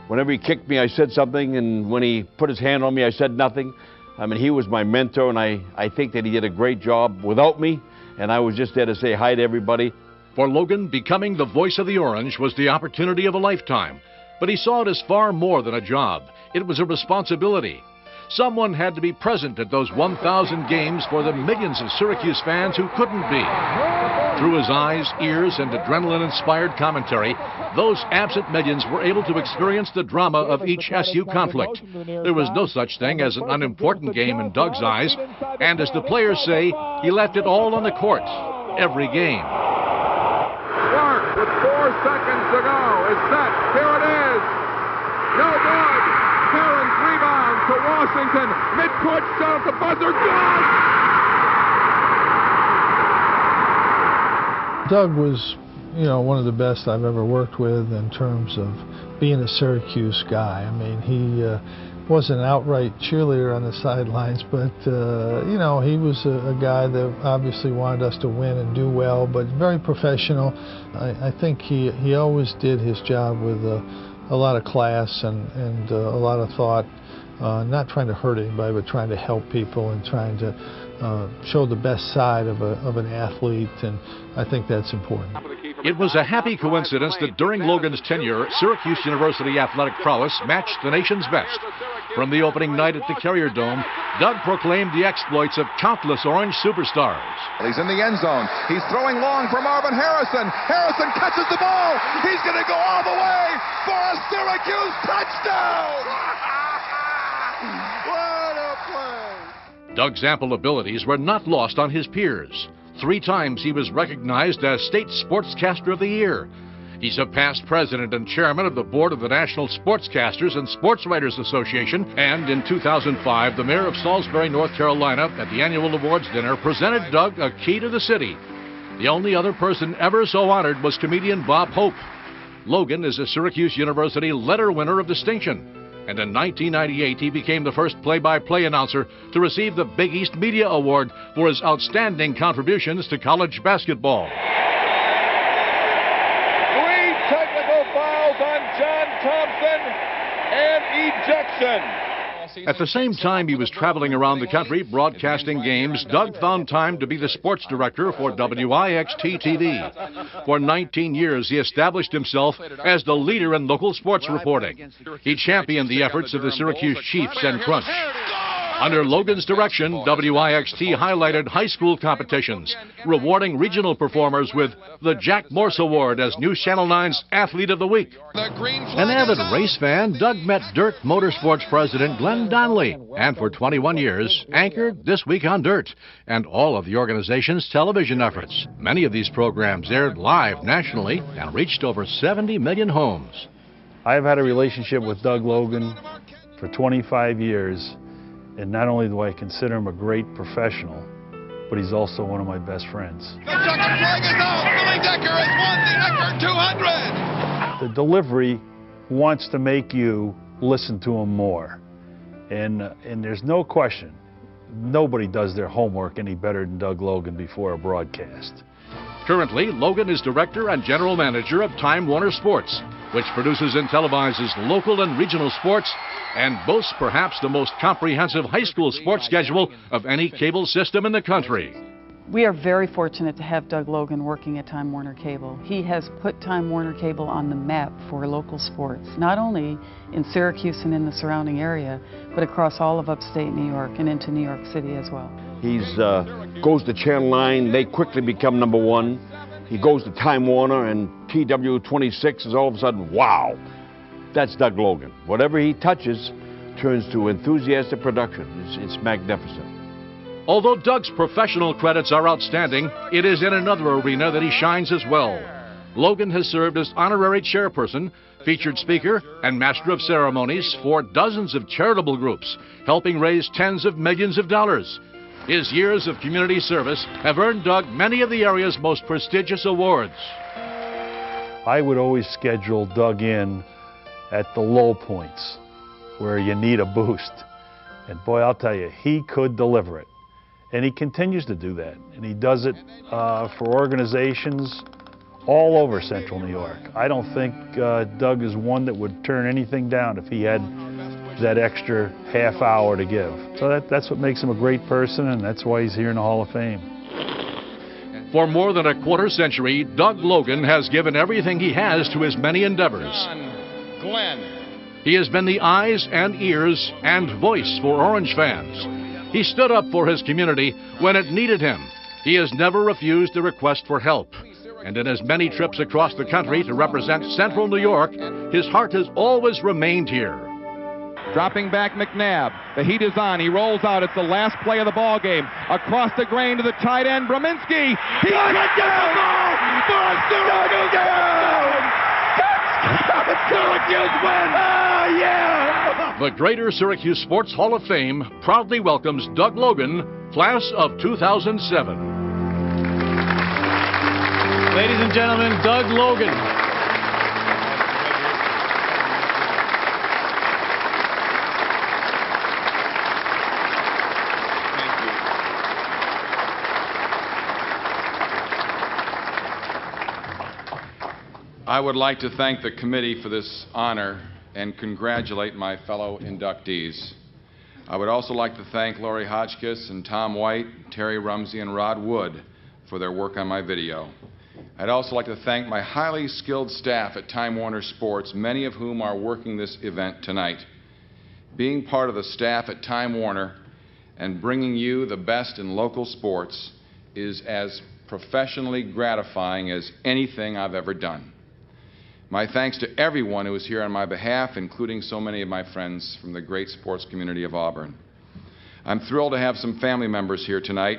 whenever he kicked me, I said something. And when he put his hand on me, I said nothing. I mean, he was my mentor, and I think that he did a great job without me. And I was just there to say hi to everybody. For Logan, becoming the voice of the Orange was the opportunity of a lifetime. But he saw it as far more than a job. It was a responsibility. Someone had to be present at those 1,000 games for the millions of Syracuse fans who couldn't be. Through his eyes, ears, and adrenaline-inspired commentary, those absent millions were able to experience the drama of each SU conflict. There was no such thing as an unimportant game in Doug's eyes, and as the players say, he left it all on the court, every game. Clark with 4 seconds to go is set. Here it is. No good. Terrence rebounds to Washington. Mid-court shot at the buzzer. Good! Doug was, you know, one of the best I've ever worked with in terms of being a Syracuse guy. I mean, he wasn't an outright cheerleader on the sidelines, but, you know, he was a guy that obviously wanted us to win and do well, but very professional. I think he always did his job with a lot of class and a lot of thought, not trying to hurt anybody, but trying to help people and trying to show the best side of an athlete, and I think that's important. It was a happy coincidence that during Logan's tenure, Syracuse University athletic prowess matched the nation's best. From the opening night at the Carrier Dome, Doug proclaimed the exploits of countless Orange superstars. He's in the end zone. He's throwing long for Marvin Harrison. Harrison catches the ball. He's going to go all the way for a Syracuse touchdown. What a play. Doug's ample abilities were not lost on his peers. 3 times he was recognized as State Sportscaster of the Year. He's a past president and chairman of the board of the National Sportscasters and Sports Writers Association, and in 2005, the mayor of Salisbury, North Carolina, at the annual awards dinner, presented Doug a key to the city. The only other person ever so honored was comedian Bob Hope. Logan is a Syracuse University letter winner of distinction, and in 1998, he became the first play-by-play announcer to receive the Big East Media Award for his outstanding contributions to college basketball. Technical fouls on John Thompson and ejection. At the same time he was traveling around the country broadcasting games, Doug found time to be the sports director for WIXT-TV. For 19 years, he established himself as the leader in local sports reporting. He championed the efforts of the Syracuse Chiefs and Crunch. Under Logan's direction, WIXT highlighted high school competitions, rewarding regional performers with the Jack Morse Award as News Channel 9's Athlete of the Week. An avid race fan, Doug met Dirt Motorsports president Glenn Donnelly, and for 21 years anchored This Week on Dirt and all of the organization's television efforts. Many of these programs aired live nationally and reached over 70 million homes. I've had a relationship with Doug Logan for 25 years. And not only do I consider him a great professional, but he's also one of my best friends. The checkered flag is out. Billy Decker has won the Eckerd 200. The delivery wants to make you listen to him more. And there's no question, nobody does their homework any better than Doug Logan before a broadcast. Currently, Logan is director and general manager of Time Warner Sports, which produces and televises local and regional sports and boasts perhaps the most comprehensive high school sports schedule of any cable system in the country. We are very fortunate to have Doug Logan working at Time Warner Cable. He has put Time Warner Cable on the map for local sports, not only in Syracuse and in the surrounding area, but across all of upstate New York and into New York City as well. He goes to Channel 9, they quickly become #1. He goes to Time Warner, and TW26 is all of a sudden, wow, that's Doug Logan. Whatever he touches turns to enthusiastic production. It's magnificent. Although Doug's professional credits are outstanding, it is in another arena that he shines as well. Logan has served as honorary chairperson, featured speaker, and master of ceremonies for dozens of charitable groups, helping raise tens of millions of dollars. His years of community service have earned Doug many of the area's most prestigious awards. I would always schedule Doug in at the low points where you need a boost. And boy, I'll tell you, he could deliver it. And he continues to do that. And he does it for organizations all over Central New York. I don't think Doug is one that would turn anything down if he had that extra half hour to give. So that's what makes him a great person, and that's why he's here in the Hall of Fame. For more than a quarter century, Doug Logan has given everything he has to his many endeavors. Glenn. He has been the eyes and ears and voice for Orange fans. He stood up for his community when it needed him. He has never refused a request for help. And in his many trips across the country to represent Central New York, his heart has always remained here. Dropping back McNabb. The heat is on. He rolls out. It's the last play of the ball game. Across the grain to the tight end, Brominski. He can get the ball for Syracuse! Syracuse win! Oh, yeah! The Greater Syracuse Sports Hall of Fame proudly welcomes Doug Logan, class of 2007. Ladies and gentlemen, Doug Logan. I would like to thank the committee for this honor and congratulate my fellow inductees. I would also like to thank Lori Hotchkiss and Tom White, Terry Rumsey, and Rod Wood for their work on my video. I'd also like to thank my highly skilled staff at Time Warner Sports, many of whom are working this event tonight. Being part of the staff at Time Warner and bringing you the best in local sports is as professionally gratifying as anything I've ever done. My thanks to everyone who is here on my behalf, including so many of my friends from the great sports community of Auburn. I'm thrilled to have some family members here tonight.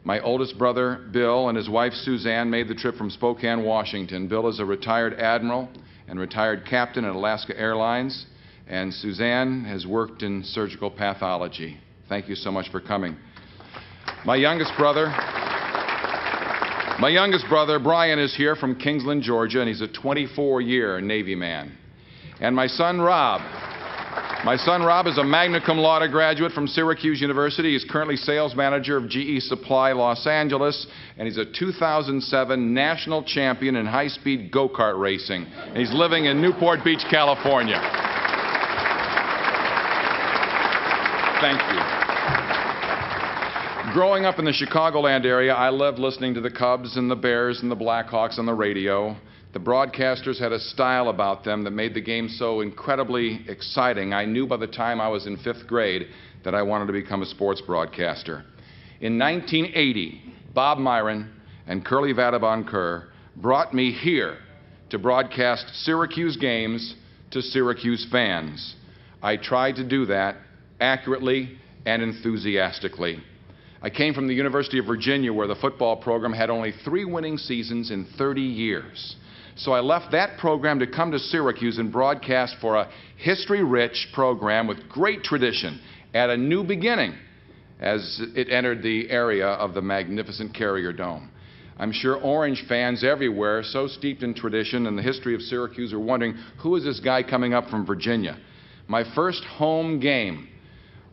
My oldest brother, Bill, and his wife, Suzanne, made the trip from Spokane, Washington. Bill is a retired admiral and retired captain at Alaska Airlines, and Suzanne has worked in surgical pathology. Thank you so much for coming. My youngest brother, Brian, is here from Kingsland, Georgia, and he's a 24-year Navy man. And my son, Rob. My son, Rob, is a magna cum laude graduate from Syracuse University. He's currently sales manager of GE Supply Los Angeles, and he's a 2007 national champion in high-speed go-kart racing. And he's living in Newport Beach, California. Thank you. Growing up in the Chicagoland area, I loved listening to the Cubs and the Bears and the Blackhawks on the radio. The broadcasters had a style about them that made the game so incredibly exciting. I knew by the time I was in 5th grade that I wanted to become a sports broadcaster. In 1980, Bob Myron and Curly Vadabon Kerr brought me here to broadcast Syracuse games to Syracuse fans. I tried to do that accurately and enthusiastically. I came from the University of Virginia, where the football program had only 3 winning seasons in 30 years. So I left that program to come to Syracuse and broadcast for a history-rich program with great tradition at a new beginning as it entered the area of the magnificent Carrier Dome. I'm sure Orange fans everywhere, so steeped in tradition and the history of Syracuse, are wondering, who is this guy coming up from Virginia? My first home game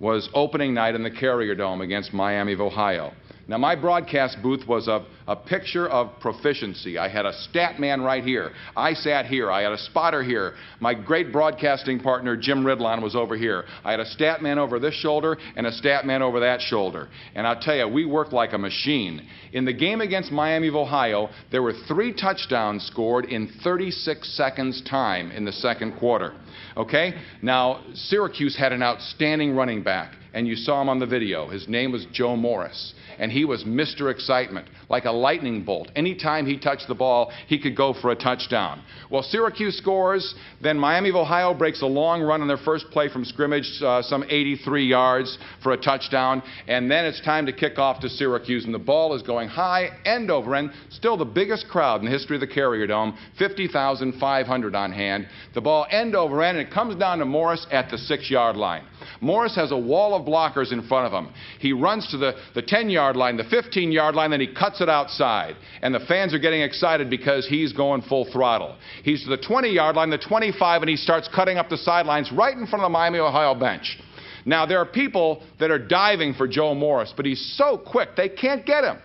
was opening night in the Carrier Dome against Miami of Ohio. Now, my broadcast booth was a picture of proficiency. I had a stat man right here. I sat here. I had a spotter here. My great broadcasting partner, Jim Ridlon, was over here. I had a stat man over this shoulder and a stat man over that shoulder. And I'll tell you, we worked like a machine. In the game against Miami of Ohio, there were 3 touchdowns scored in 36 seconds time in the second quarter. Okay? Now, Syracuse had an outstanding running back, and you saw him on the video. His name was Joe Morris, and he was Mr. Excitement, like a lightning bolt. Anytime he touched the ball, he could go for a touchdown. Well, Syracuse scores, then Miami of Ohio breaks a long run on their first play from scrimmage, some 83 yards for a touchdown, and then it's time to kick off to Syracuse, and the ball is going high, end over end, still the biggest crowd in the history of the Carrier Dome, 50,500 on hand. The ball end over end, and it comes down to Morris at the 6-yard line. Morris has a wall of blockers in front of him. He runs to the 10-yard line, the 15-yard line, then he cuts it outside. And the fans are getting excited because he's going full throttle. He's to the 20-yard line, the 25, and he starts cutting up the sidelines right in front of the Miami, Ohio bench. Now, there are people that are diving for Joe Morris, but he's so quick, they can't get him.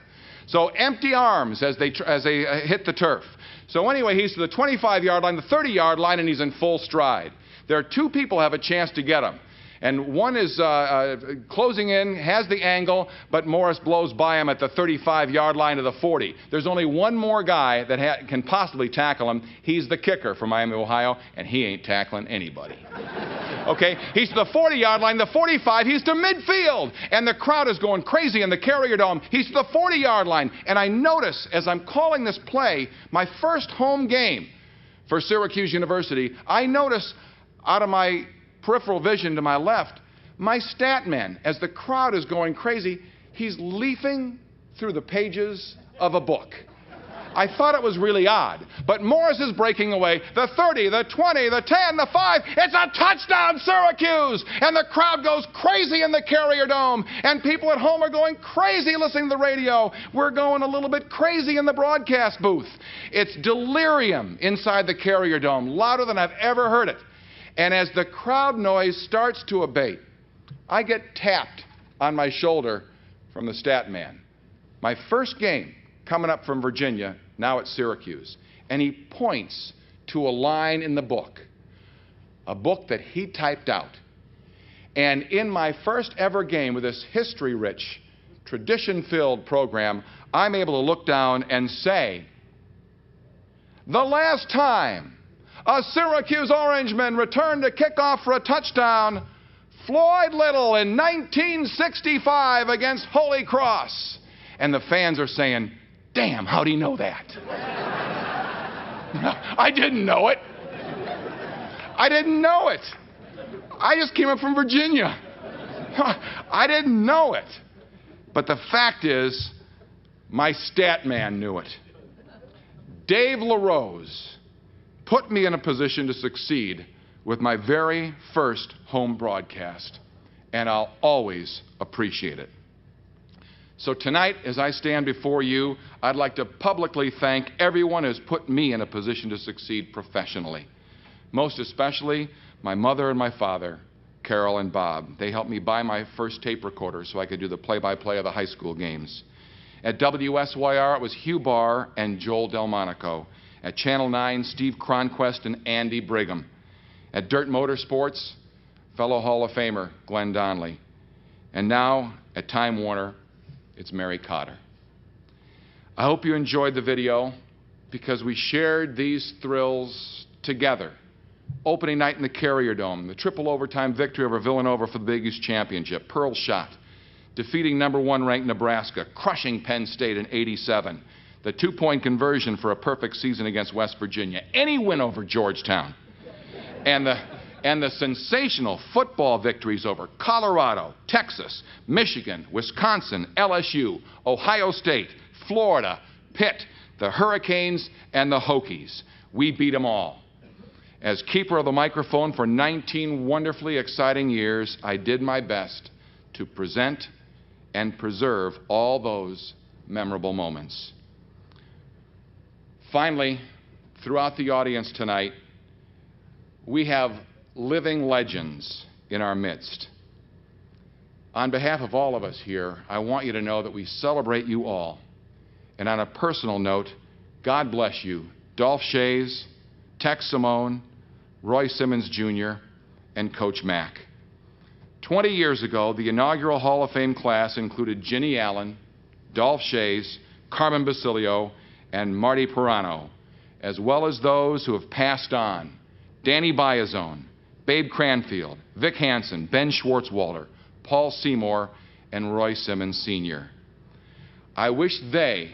So empty arms as they hit the turf. So anyway, he's to the 25-yard line, the 30-yard line, and he's in full stride. There are 2 people who have a chance to get him. And one is closing in, has the angle, but Morris blows by him at the 35-yard line to the 40. There's only one more guy that can possibly tackle him. He's the kicker for Miami, Ohio, and he ain't tackling anybody. Okay, he's to the 40-yard line, the 45, he's to midfield, and the crowd is going crazy in the Carrier Dome. He's to the 40-yard line, and I notice as I'm calling this play, my first home game for Syracuse University, I notice out of my peripheral vision to my left, my stat man, as the crowd is going crazy, he's leafing through the pages of a book. I thought it was really odd, but Morris is breaking away. The 30, the 20, the 10, the 5, it's a touchdown, Syracuse! And the crowd goes crazy in the Carrier Dome, and people at home are going crazy listening to the radio. We're going a little bit crazy in the broadcast booth. It's delirium inside the Carrier Dome, louder than I've ever heard it. And as the crowd noise starts to abate, I get tapped on my shoulder from the stat man. My first game coming up from Virginia, now at Syracuse. And he points to a line in the book, a book that he typed out. And in my first ever game with this history-rich, tradition-filled program, I'm able to look down and say, the last time a Syracuse Orangeman returned to kickoff for a touchdown, Floyd Little in 1965 against Holy Cross. And the fans are saying, damn, how'd he know that? I didn't know it. I didn't know it. I just came up from Virginia. I didn't know it. But the fact is, my stat man knew it. Dave LaRose put me in a position to succeed with my very first home broadcast, and I'll always appreciate it. So tonight, as I stand before you, I'd like to publicly thank everyone who's put me in a position to succeed professionally. Most especially my mother and my father, Carol and Bob. They helped me buy my first tape recorder so I could do the play-by-play of the high school games. At WSYR, it was Hugh Barr and Joel Delmonico. At Channel 9, Steve Cronquist and Andy Brigham. At Dirt Motorsports, fellow Hall of Famer Glenn Donnelly. And now, at Time Warner, it's Mary Cotter. I hope you enjoyed the video because we shared these thrills together. Opening night in the Carrier Dome, the triple overtime victory over Villanova for the Big East Championship, Pearl Shot, defeating #1 ranked Nebraska, crushing Penn State in '87, the 2-point conversion for a perfect season against West Virginia, any win over Georgetown, and the sensational football victories over Colorado, Texas, Michigan, Wisconsin, LSU, Ohio State, Florida, Pitt, the Hurricanes, and the Hokies. We beat them all. As keeper of the microphone for 19 wonderfully exciting years, I did my best to present and preserve all those memorable moments. Finally, throughout the audience tonight, we have living legends in our midst. On behalf of all of us here, I want you to know that we celebrate you all. And on a personal note, God bless you, Dolph Schayes, Tex Simone, Roy Simmons Jr., and Coach Mack. 20 years ago, the inaugural Hall of Fame class included Ginny Allen, Dolph Schayes, Carmen Basilio, and Marty Pirano, as well as those who have passed on: Danny Biazone, Babe Cranfield, Vic Hansen, Ben Schwartzwalder, Paul Seymour, and Roy Simmons Sr. I wish they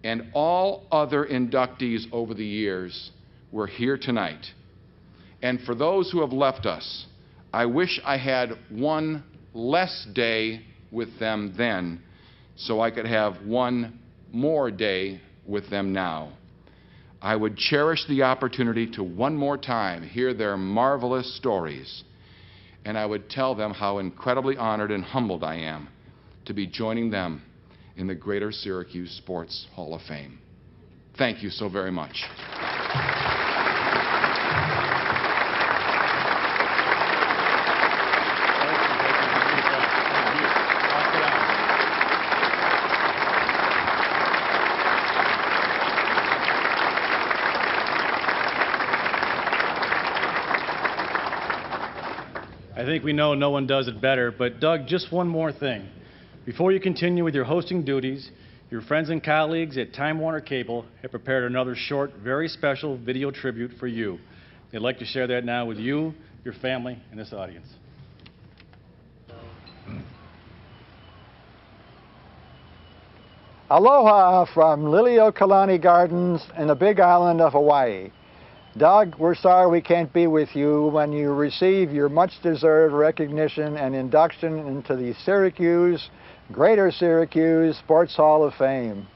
and all other inductees over the years were here tonight. And for those who have left us, I wish I had one less day with them then, so I could have one more day with them now. I would cherish the opportunity to one more time hear their marvelous stories, and I would tell them how incredibly honored and humbled I am to be joining them in the Greater Syracuse Sports Hall of Fame. Thank you so very much. I think we know no one does it better, but Doug, just one more thing. Before you continue with your hosting duties, your friends and colleagues at Time Warner Cable have prepared another short, very special video tribute for you. They'd like to share that now with you, your family, and this audience. Aloha from Liliuokalani Gardens in the Big Island of Hawaii. Doug, we're sorry we can't be with you when you receive your much-deserved recognition and induction into the Syracuse, Greater Syracuse Sports Hall of Fame.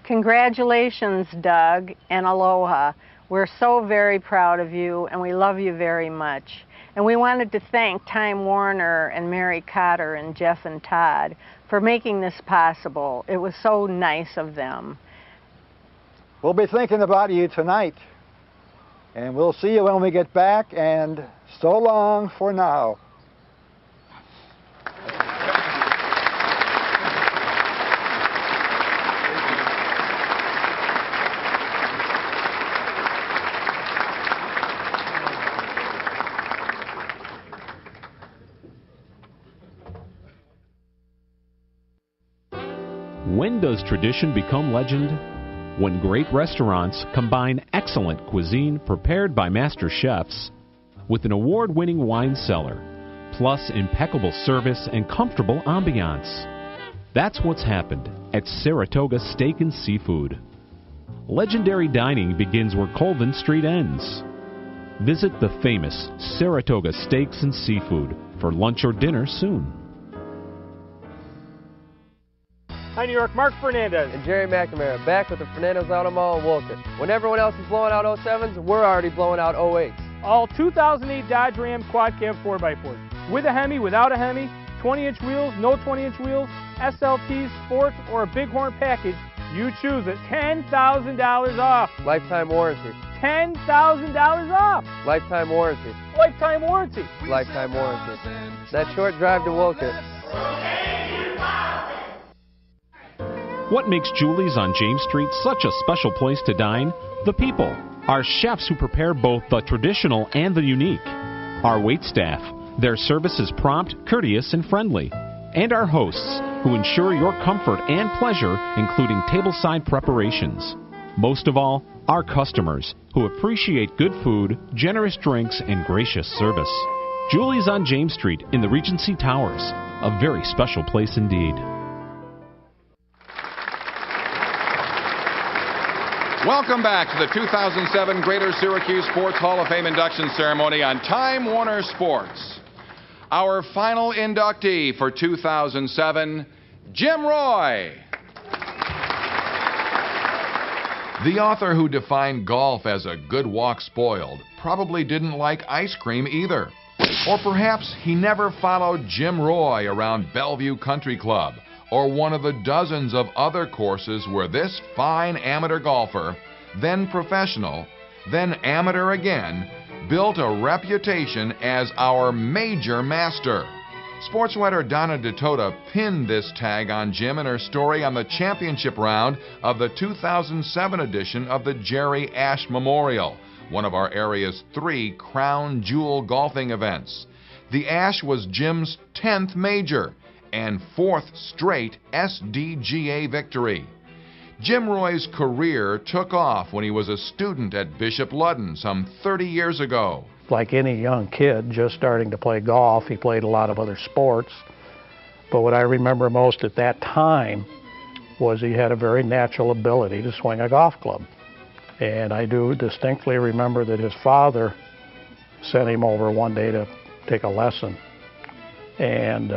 Congratulations, Doug, and aloha. We're so very proud of you, and we love you very much. And we wanted to thank Time Warner and Mary Cotter and Jeff and Todd for making this possible. It was so nice of them. We'll be thinking about you tonight. And we'll see you when we get back, and so long for now. When does tradition become legend? When great restaurants combine excellent cuisine prepared by master chefs with an award-winning wine cellar, plus impeccable service and comfortable ambiance. That's what's happened at Saratoga Steak and Seafood. Legendary dining begins where Colvin Street ends. Visit the famous Saratoga Steaks and Seafood for lunch or dinner soon. Hi, New York, Mark Fernandez. And Jerry McNamara, back with the Fernandez Auto Mall in Wolcott. When everyone else is blowing out 07s, we're already blowing out 08s. All 2008 Dodge Ram Quad Cab 4x4s. With a Hemi, without a Hemi, 20-inch wheels, no 20-inch wheels, SLTs, sports, or a Bighorn package, you choose it. $10,000 off. Lifetime warranty. $10,000 off. Lifetime warranty. Lifetime warranty. Lifetime warranty. That short drive to Wolcott. What makes Julie's on James Street such a special place to dine? The people. Our chefs who prepare both the traditional and the unique. Our waitstaff. Their service is prompt, courteous, and friendly. And our hosts, who ensure your comfort and pleasure, including tableside preparations. Most of all, our customers, who appreciate good food, generous drinks, and gracious service. Julie's on James Street in the Regency Towers. A very special place indeed. Welcome back to the 2007 Greater Syracuse Sports Hall of Fame induction ceremony on Time Warner Sports. Our final inductee for 2007, Jim Roy. The author who defined golf as a good walk spoiled probably didn't like ice cream either. Or perhaps he never followed Jim Roy around Bellevue Country Club, or one of the dozens of other courses where this fine amateur golfer, then professional, then amateur again, built a reputation as our major master. Sports writer Donna DeTota pinned this tag on Jim in her story on the championship round of the 2007 edition of the Jerry Ash Memorial, one of our area's 3 crown jewel golfing events. The Ash was Jim's 10th major and 4th straight SDGA victory. Jim Roy's career took off when he was a student at Bishop Ludden some 30 years ago. Like any young kid just starting to play golf, he played a lot of other sports. But what I remember most at that time was he had a very natural ability to swing a golf club. And I do distinctly remember that his father sent him over one day to take a lesson. And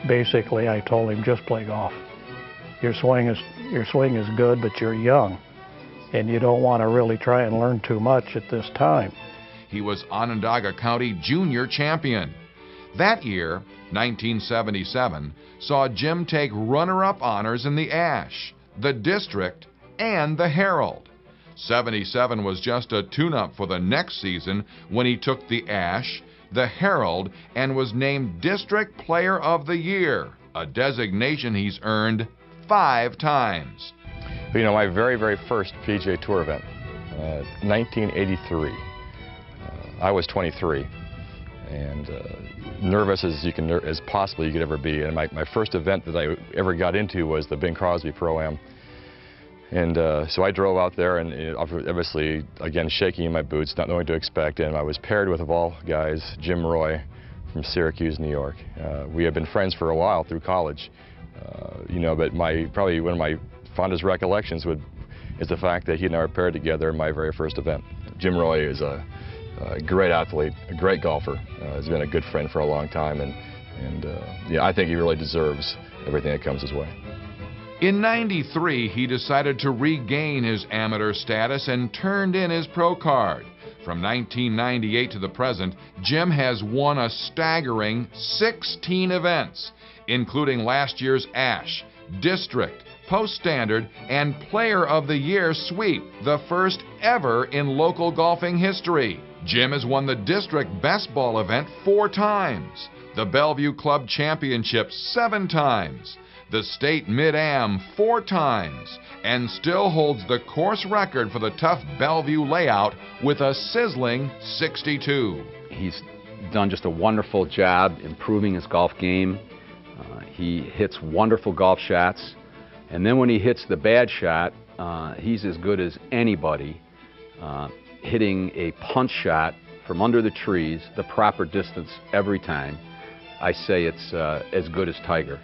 basically I told him, just play golf. Your swing is good, but you're young, and you don't want to really try and learn too much at this time. He was Onondaga County Junior Champion. That year, 1977, saw Jim take runner-up honors in the Ash, the District, and the Herald. 77 was just a tune-up for the next season when he took the Ash, the Herald, and was named District Player of the Year, a designation he's earned 5 times. You know, my very, very first PGA Tour event, 1983. I was 23 and nervous as possibly you could ever be. And my first event that I ever got into was the Bing Crosby Pro-Am. And so I drove out there and obviously, again, shaking in my boots, not knowing what to expect. And I was paired with, of all guys, Jim Roy from Syracuse, New York. We had been friends for a while through college. You know, but probably one of my fondest recollections is the fact that he and I were paired together in my very first event. Jim Roy is a great athlete, a great golfer. Has been a good friend for a long time, and yeah, I think he really deserves everything that comes his way. In '93, he decided to regain his amateur status and turned in his pro card. From 1998 to the present, Jim has won a staggering 16 events, including last year's Ash, District, Post Standard, and Player of the Year sweep, the first ever in local golfing history. Jim has won the District Best Ball event 4 times, the Bellevue Club Championship 7 times, the State Mid-Am 4 times, and still holds the course record for the tough Bellevue layout with a sizzling 62. He's done just a wonderful job improving his golf game. He hits wonderful golf shots, and then when he hits the bad shot, he's as good as anybody hitting a punch shot from under the trees, the proper distance every time. I say it's as good as Tiger.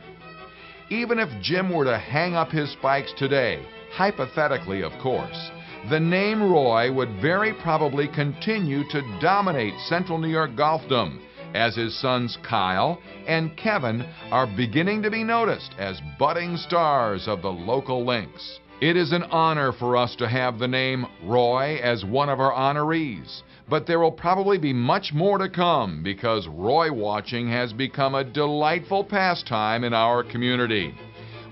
Even if Jim were to hang up his spikes today, hypothetically of course, the name Roy would very probably continue to dominate Central New York golfdom, as his sons Kyle and Kevin are beginning to be noticed as budding stars of the local links. It is an honor for us to have the name Roy as one of our honorees, but there will probably be much more to come because Roy watching has become a delightful pastime in our community.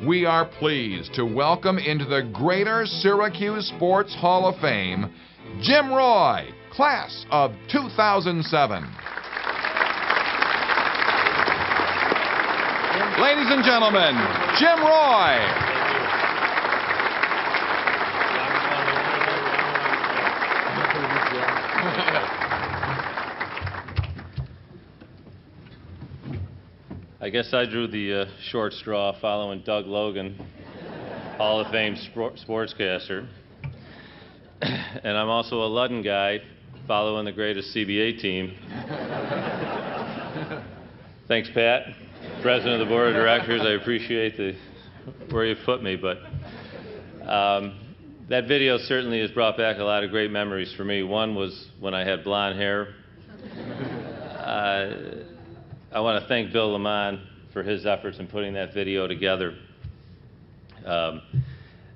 We are pleased to welcome into the Greater Syracuse Sports Hall of Fame, Jim Roy, class of 2007. Ladies and gentlemen, Jim Roy. I guess I drew the short straw following Doug Logan, Hall of Fame sportscaster. And I'm also a Ludden guy following the greatest CBA team. Thanks, Pat, President of the Board of Directors. I appreciate where you put me, but that video certainly has brought back a lot of great memories for me. One was when I had blonde hair. I want to thank Bill Lamont for his efforts in putting that video together.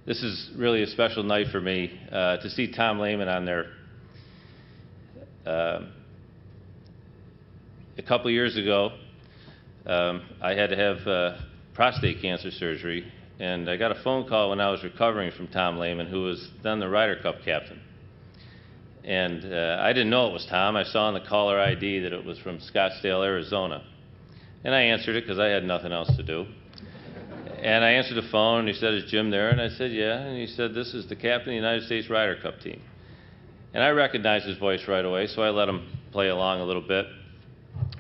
This is really a special night for me to see Tom Lehman on there. A couple years ago, I had to have prostate cancer surgery, and I got a phone call when I was recovering from Tom Lehman, who was then the Ryder Cup captain. And I didn't know it was Tom. I saw on the caller ID that it was from Scottsdale, Arizona. And I answered it because I had nothing else to do. And I answered the phone, and he said, "Is Jim there?" And I said, "Yeah." And he said, "This is the captain of the United States Ryder Cup team." And I recognized his voice right away, so I let him play along a little bit.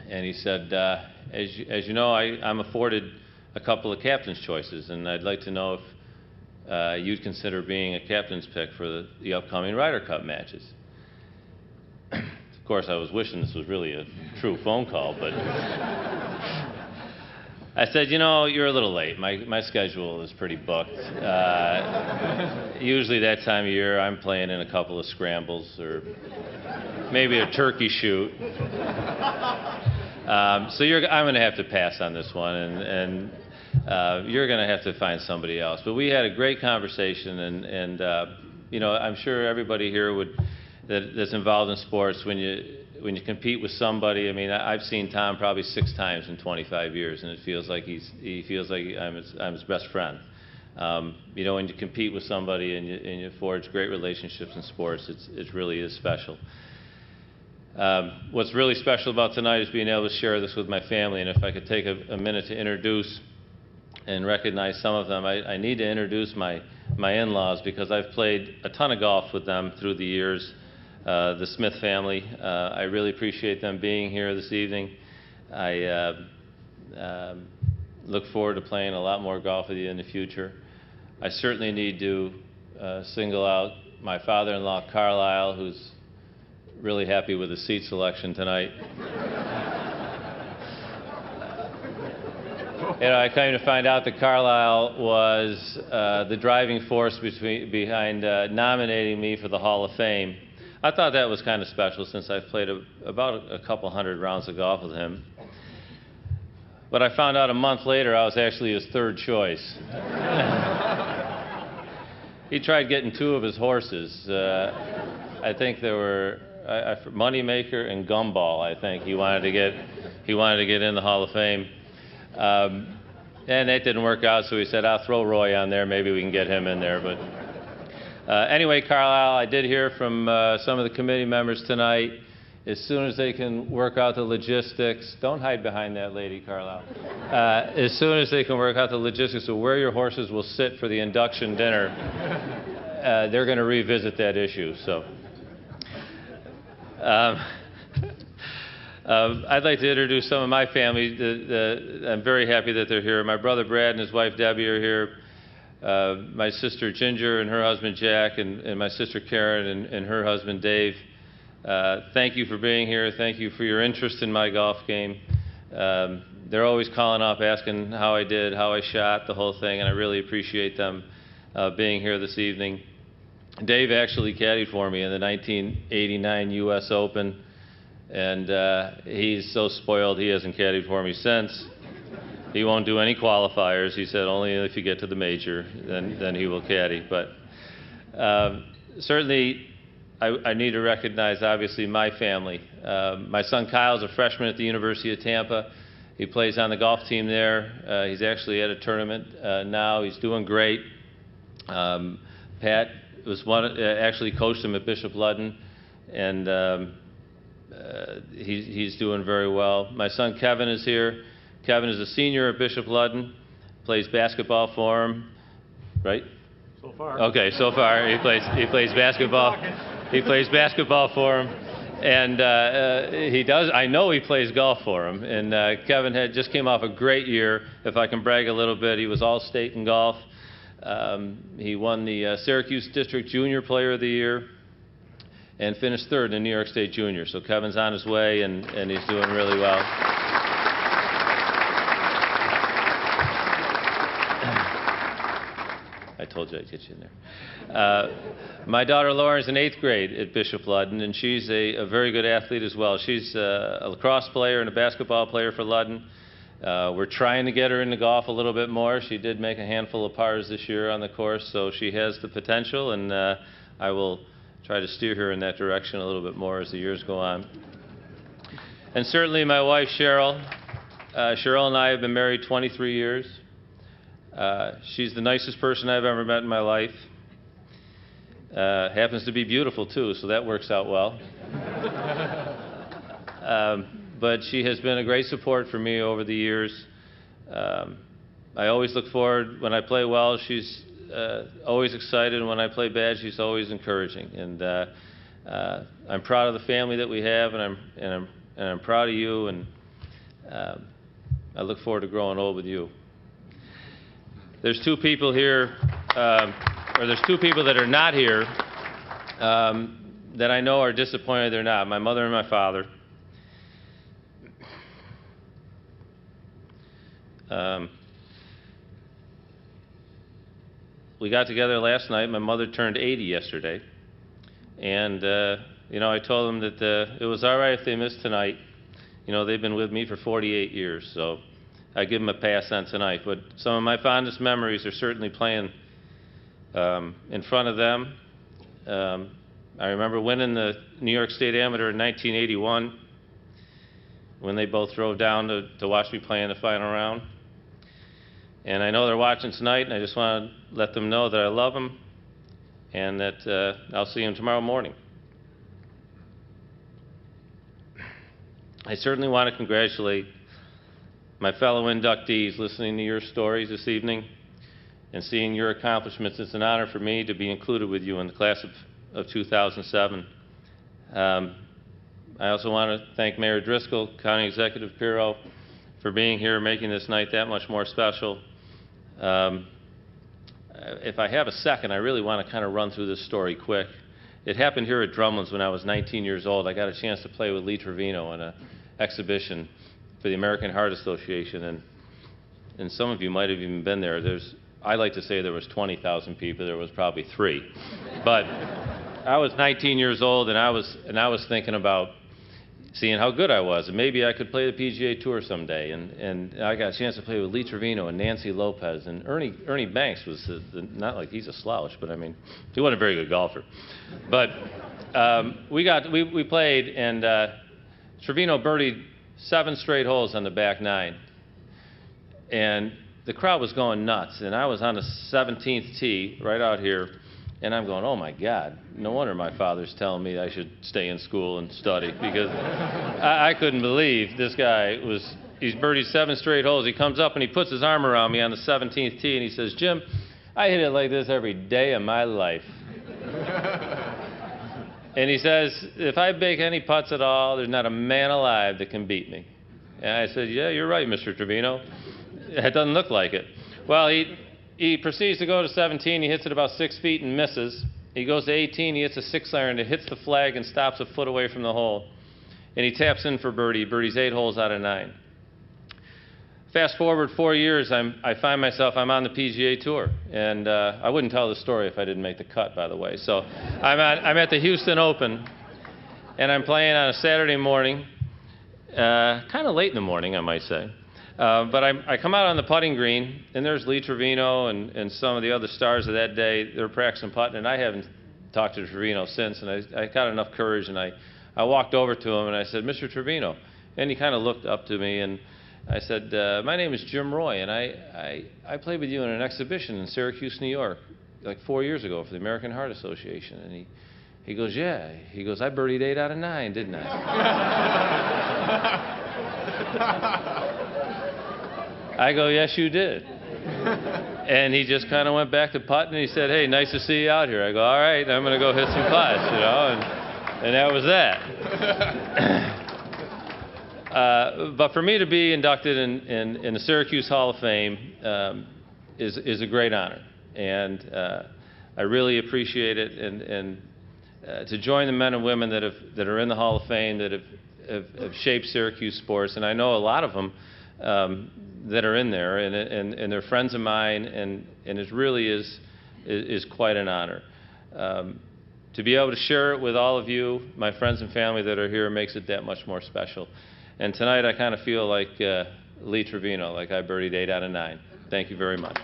And he said, as you know, I'm afforded a couple of captain's choices, and I'd like to know if you'd consider being a captain's pick for the upcoming Ryder Cup matches. Of course, I was wishing this was really a true phone call, but I said, "You know, you're a little late. My schedule is pretty booked. Usually that time of year, I'm playing in a couple of scrambles or maybe a turkey shoot. So I'm going to have to pass on this one, and you're going to have to find somebody else." But we had a great conversation, and you know, I'm sure everybody here that's involved in sports, when you compete with somebody, I mean, I've seen Tom probably 6 times in 25 years, and it feels like he feels like I'm his best friend. You know, when you compete with somebody and you forge great relationships in sports, it really is special. What's really special about tonight is being able to share this with my family, and if I could take a minute to introduce and recognize some of them. I need to introduce my in-laws because I've played a ton of golf with them through the years. The Smith family, I really appreciate them being here this evening. I look forward to playing a lot more golf with you in the future. I certainly need to single out my father-in-law, Carlisle, who's really happy with the seat selection tonight. You know, I came to find out that Carlisle was the driving force behind nominating me for the Hall of Fame. I thought that was kind of special since I've played about a couple hundred rounds of golf with him. But I found out a month later I was actually his 3rd choice. He tried getting 2 of his horses. I think there were Moneymaker and Gumball. I think he wanted to get in the Hall of Fame. And that didn't work out, so he said, "I'll throw Roy on there. Maybe we can get him in there." But anyway, Carlisle, I did hear from some of the committee members tonight. As soon as they can work out the logistics, don't hide behind that lady, Carlisle. As soon as they can work out the logistics of where your horses will sit for the induction dinner, they're going to revisit that issue. So. I'd like to introduce some of my family. I'm very happy that they're here. My brother Brad and his wife Debbie are here. My sister Ginger and her husband Jack, and my sister Karen and her husband Dave. Thank you for being here. Thank you for your interest in my golf game. They're always calling up asking how I did, how I shot, the whole thing, and I really appreciate them being here this evening. Dave actually caddied for me in the 1989 U.S. Open. And he's so spoiled he hasn't caddied for me since. He won't do any qualifiers. He said only if you get to the major, then he will caddy. But certainly I need to recognize, obviously, my family. My son Kyle's a freshman at the University of Tampa. He plays on the golf team there. He's actually at a tournament now. He's doing great. Pat actually coached him at Bishop Ludden, and he's doing very well. My son Kevin is here. Kevin is a senior at Bishop Ludden, plays basketball for him, right? So far. Okay, so far he plays basketball. He plays basketball for him, and I know he plays golf for him. And Kevin just came off a great year. If I can brag a little bit, he was All-State in golf. He won the Syracuse District Junior Player of the Year, and finished 3rd in the New York State Junior. So Kevin's on his way, and he's doing really well. I told you I'd get you in there. My daughter Lauren's in 8th grade at Bishop Ludden, and she's a very good athlete as well. She's a lacrosse player and a basketball player for Ludden. We're trying to get her into golf a little bit more. She did make a handful of pars this year on the course, so she has the potential, and I will try to steer her in that direction a little bit more as the years go on. And certainly my wife, Cheryl. Cheryl and I have been married 23 years. She's the nicest person I've ever met in my life. Happens to be beautiful, too, so that works out well. But she has been a great support for me over the years. I always look forward when I play well. She's always excited, and when I play bad, she's always encouraging. And I'm proud of the family that we have, and I'm proud of you, and I look forward to growing old with you. There's two people here, or there's two people that are not here that I know are disappointed they're not, my mother and my father. We got together last night. My mother turned 80 yesterday. And, you know, I told them that it was all right if they missed tonight. You know, they've been with me for 48 years, so I give them a pass on tonight. But some of my fondest memories are certainly playing in front of them. I remember winning the New York State Amateur in 1981 when they both drove down to watch me play in the final round. And I know they're watching tonight, and I just want to let them know that I love them and that I'll see them tomorrow morning. I certainly want to congratulate my fellow inductees listening to your stories this evening and seeing your accomplishments. It's an honor for me to be included with you in the class of 2007. I also want to thank Mayor Driscoll, County Executive Pirro, for being here, making this night that much more special. If I have a second, I really want to kind of run through this story quick. It happened here at Drumlin's when I was 19 years old. I got a chance to play with Lee Trevino in an exhibition for the American Heart Association, and some of you might have even been there. I like to say there was 20,000 people. There was probably 3. But I was 19 years old, and I was thinking about seeing how good I was, and maybe I could play the PGA Tour someday. And I got a chance to play with Lee Trevino and Nancy Lopez, and Ernie Banks was not like he's a slouch, but I mean, he wasn't a very good golfer. But we played, and Trevino birdied 7 straight holes on the back 9, and the crowd was going nuts. And I was on the 17th tee right out here. And I'm going, oh my God, no wonder my father's telling me I should stay in school and study, because I couldn't believe this guy he's birdied 7 straight holes. He comes up and he puts his arm around me on the 17th tee and he says, Jim, I hit it like this every day of my life. And he says, if I make any putts at all, there's not a man alive that can beat me. And I said, yeah, you're right, Mr. Trevino. It doesn't look like it. Well, he proceeds to go to 17. He hits it about 6 feet and misses. He goes to 18. He hits a 6-iron that hits the flag and stops a foot away from the hole. And he taps in for birdie. He birdies 8 holes out of 9. Fast forward 4 years, I find myself, I'm on the PGA Tour. And I wouldn't tell the story if I didn't make the cut, by the way. So I'm at the Houston Open, and I'm playing on a Saturday morning, kind of late in the morning, I might say. But I come out on the putting green, and there's Lee Trevino and some of the other stars of that day. They're practicing putting, and I haven't talked to Trevino since. And I got enough courage, and I walked over to him, and I said, Mr. Trevino. And he kind of looked up to me, and I said, my name is Jim Roy, and I played with you in an exhibition in Syracuse, New York, like 4 years ago for the American Heart Association. And he goes, yeah. He goes, I birdied 8 out of 9, didn't I? I go, yes, you did. And he just kind of went back to putting, and he said, hey, nice to see you out here. I go, all right, I'm going to go hit some putts, you know, and that was that. But for me to be inducted in the Syracuse Hall of Fame is a great honor, and I really appreciate it. And to join the men and women that are in the Hall of Fame that have shaped Syracuse sports, and I know a lot of them that are in there, and they're friends of mine, and it really is quite an honor. To be able to share it with all of you, my friends and family that are here, makes it that much more special. And tonight I kind of feel like Lee Trevino, like I birdied 8 out of 9. Thank you very much.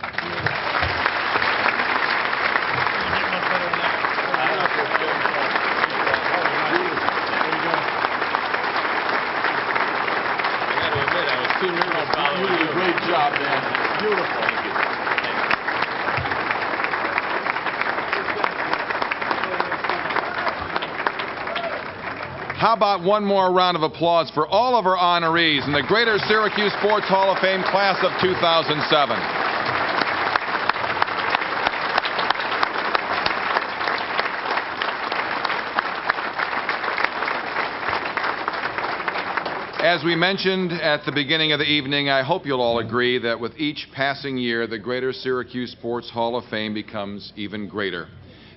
You did a great job, man. Beautiful. Thank you. How about one more round of applause for all of our honorees in the Greater Syracuse Sports Hall of Fame class of 2007. As we mentioned at the beginning of the evening, I hope you'll all agree that with each passing year, the Greater Syracuse Sports Hall of Fame becomes even greater.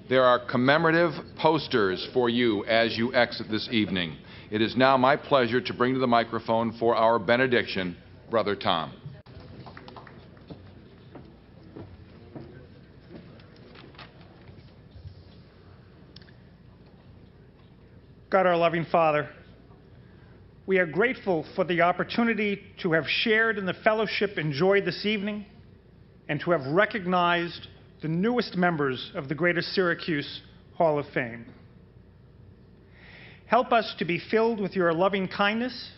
There are commemorative posters for you as you exit this evening. It is now my pleasure to bring to the microphone for our benediction, Brother Tom. God, our loving Father, we are grateful for the opportunity to have shared in the fellowship enjoyed this evening and to have recognized the newest members of the Greater Syracuse Hall of Fame. Help us to be filled with your loving kindness.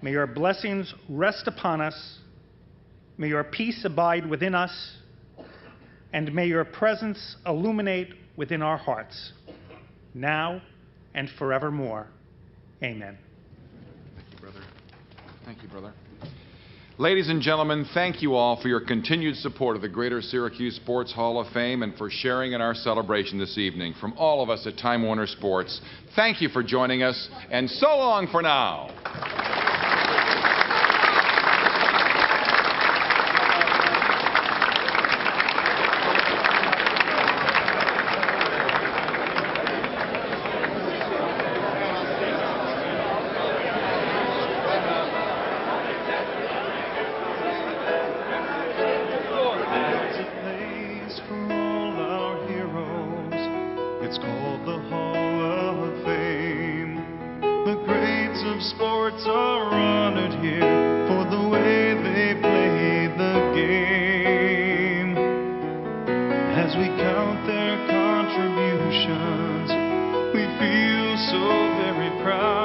May your blessings rest upon us. May your peace abide within us. And may your presence illuminate within our hearts, now and forevermore. Amen. Thank you, brother. Ladies and gentlemen, thank you all for your continued support of the Greater Syracuse Sports Hall of Fame and for sharing in our celebration this evening. From all of us at Time Warner Sports, thank you for joining us, and so long for now. It's called the Hall of Fame. The greats of sports are honored here for the way they played the game. As we count their contributions, we feel so very proud.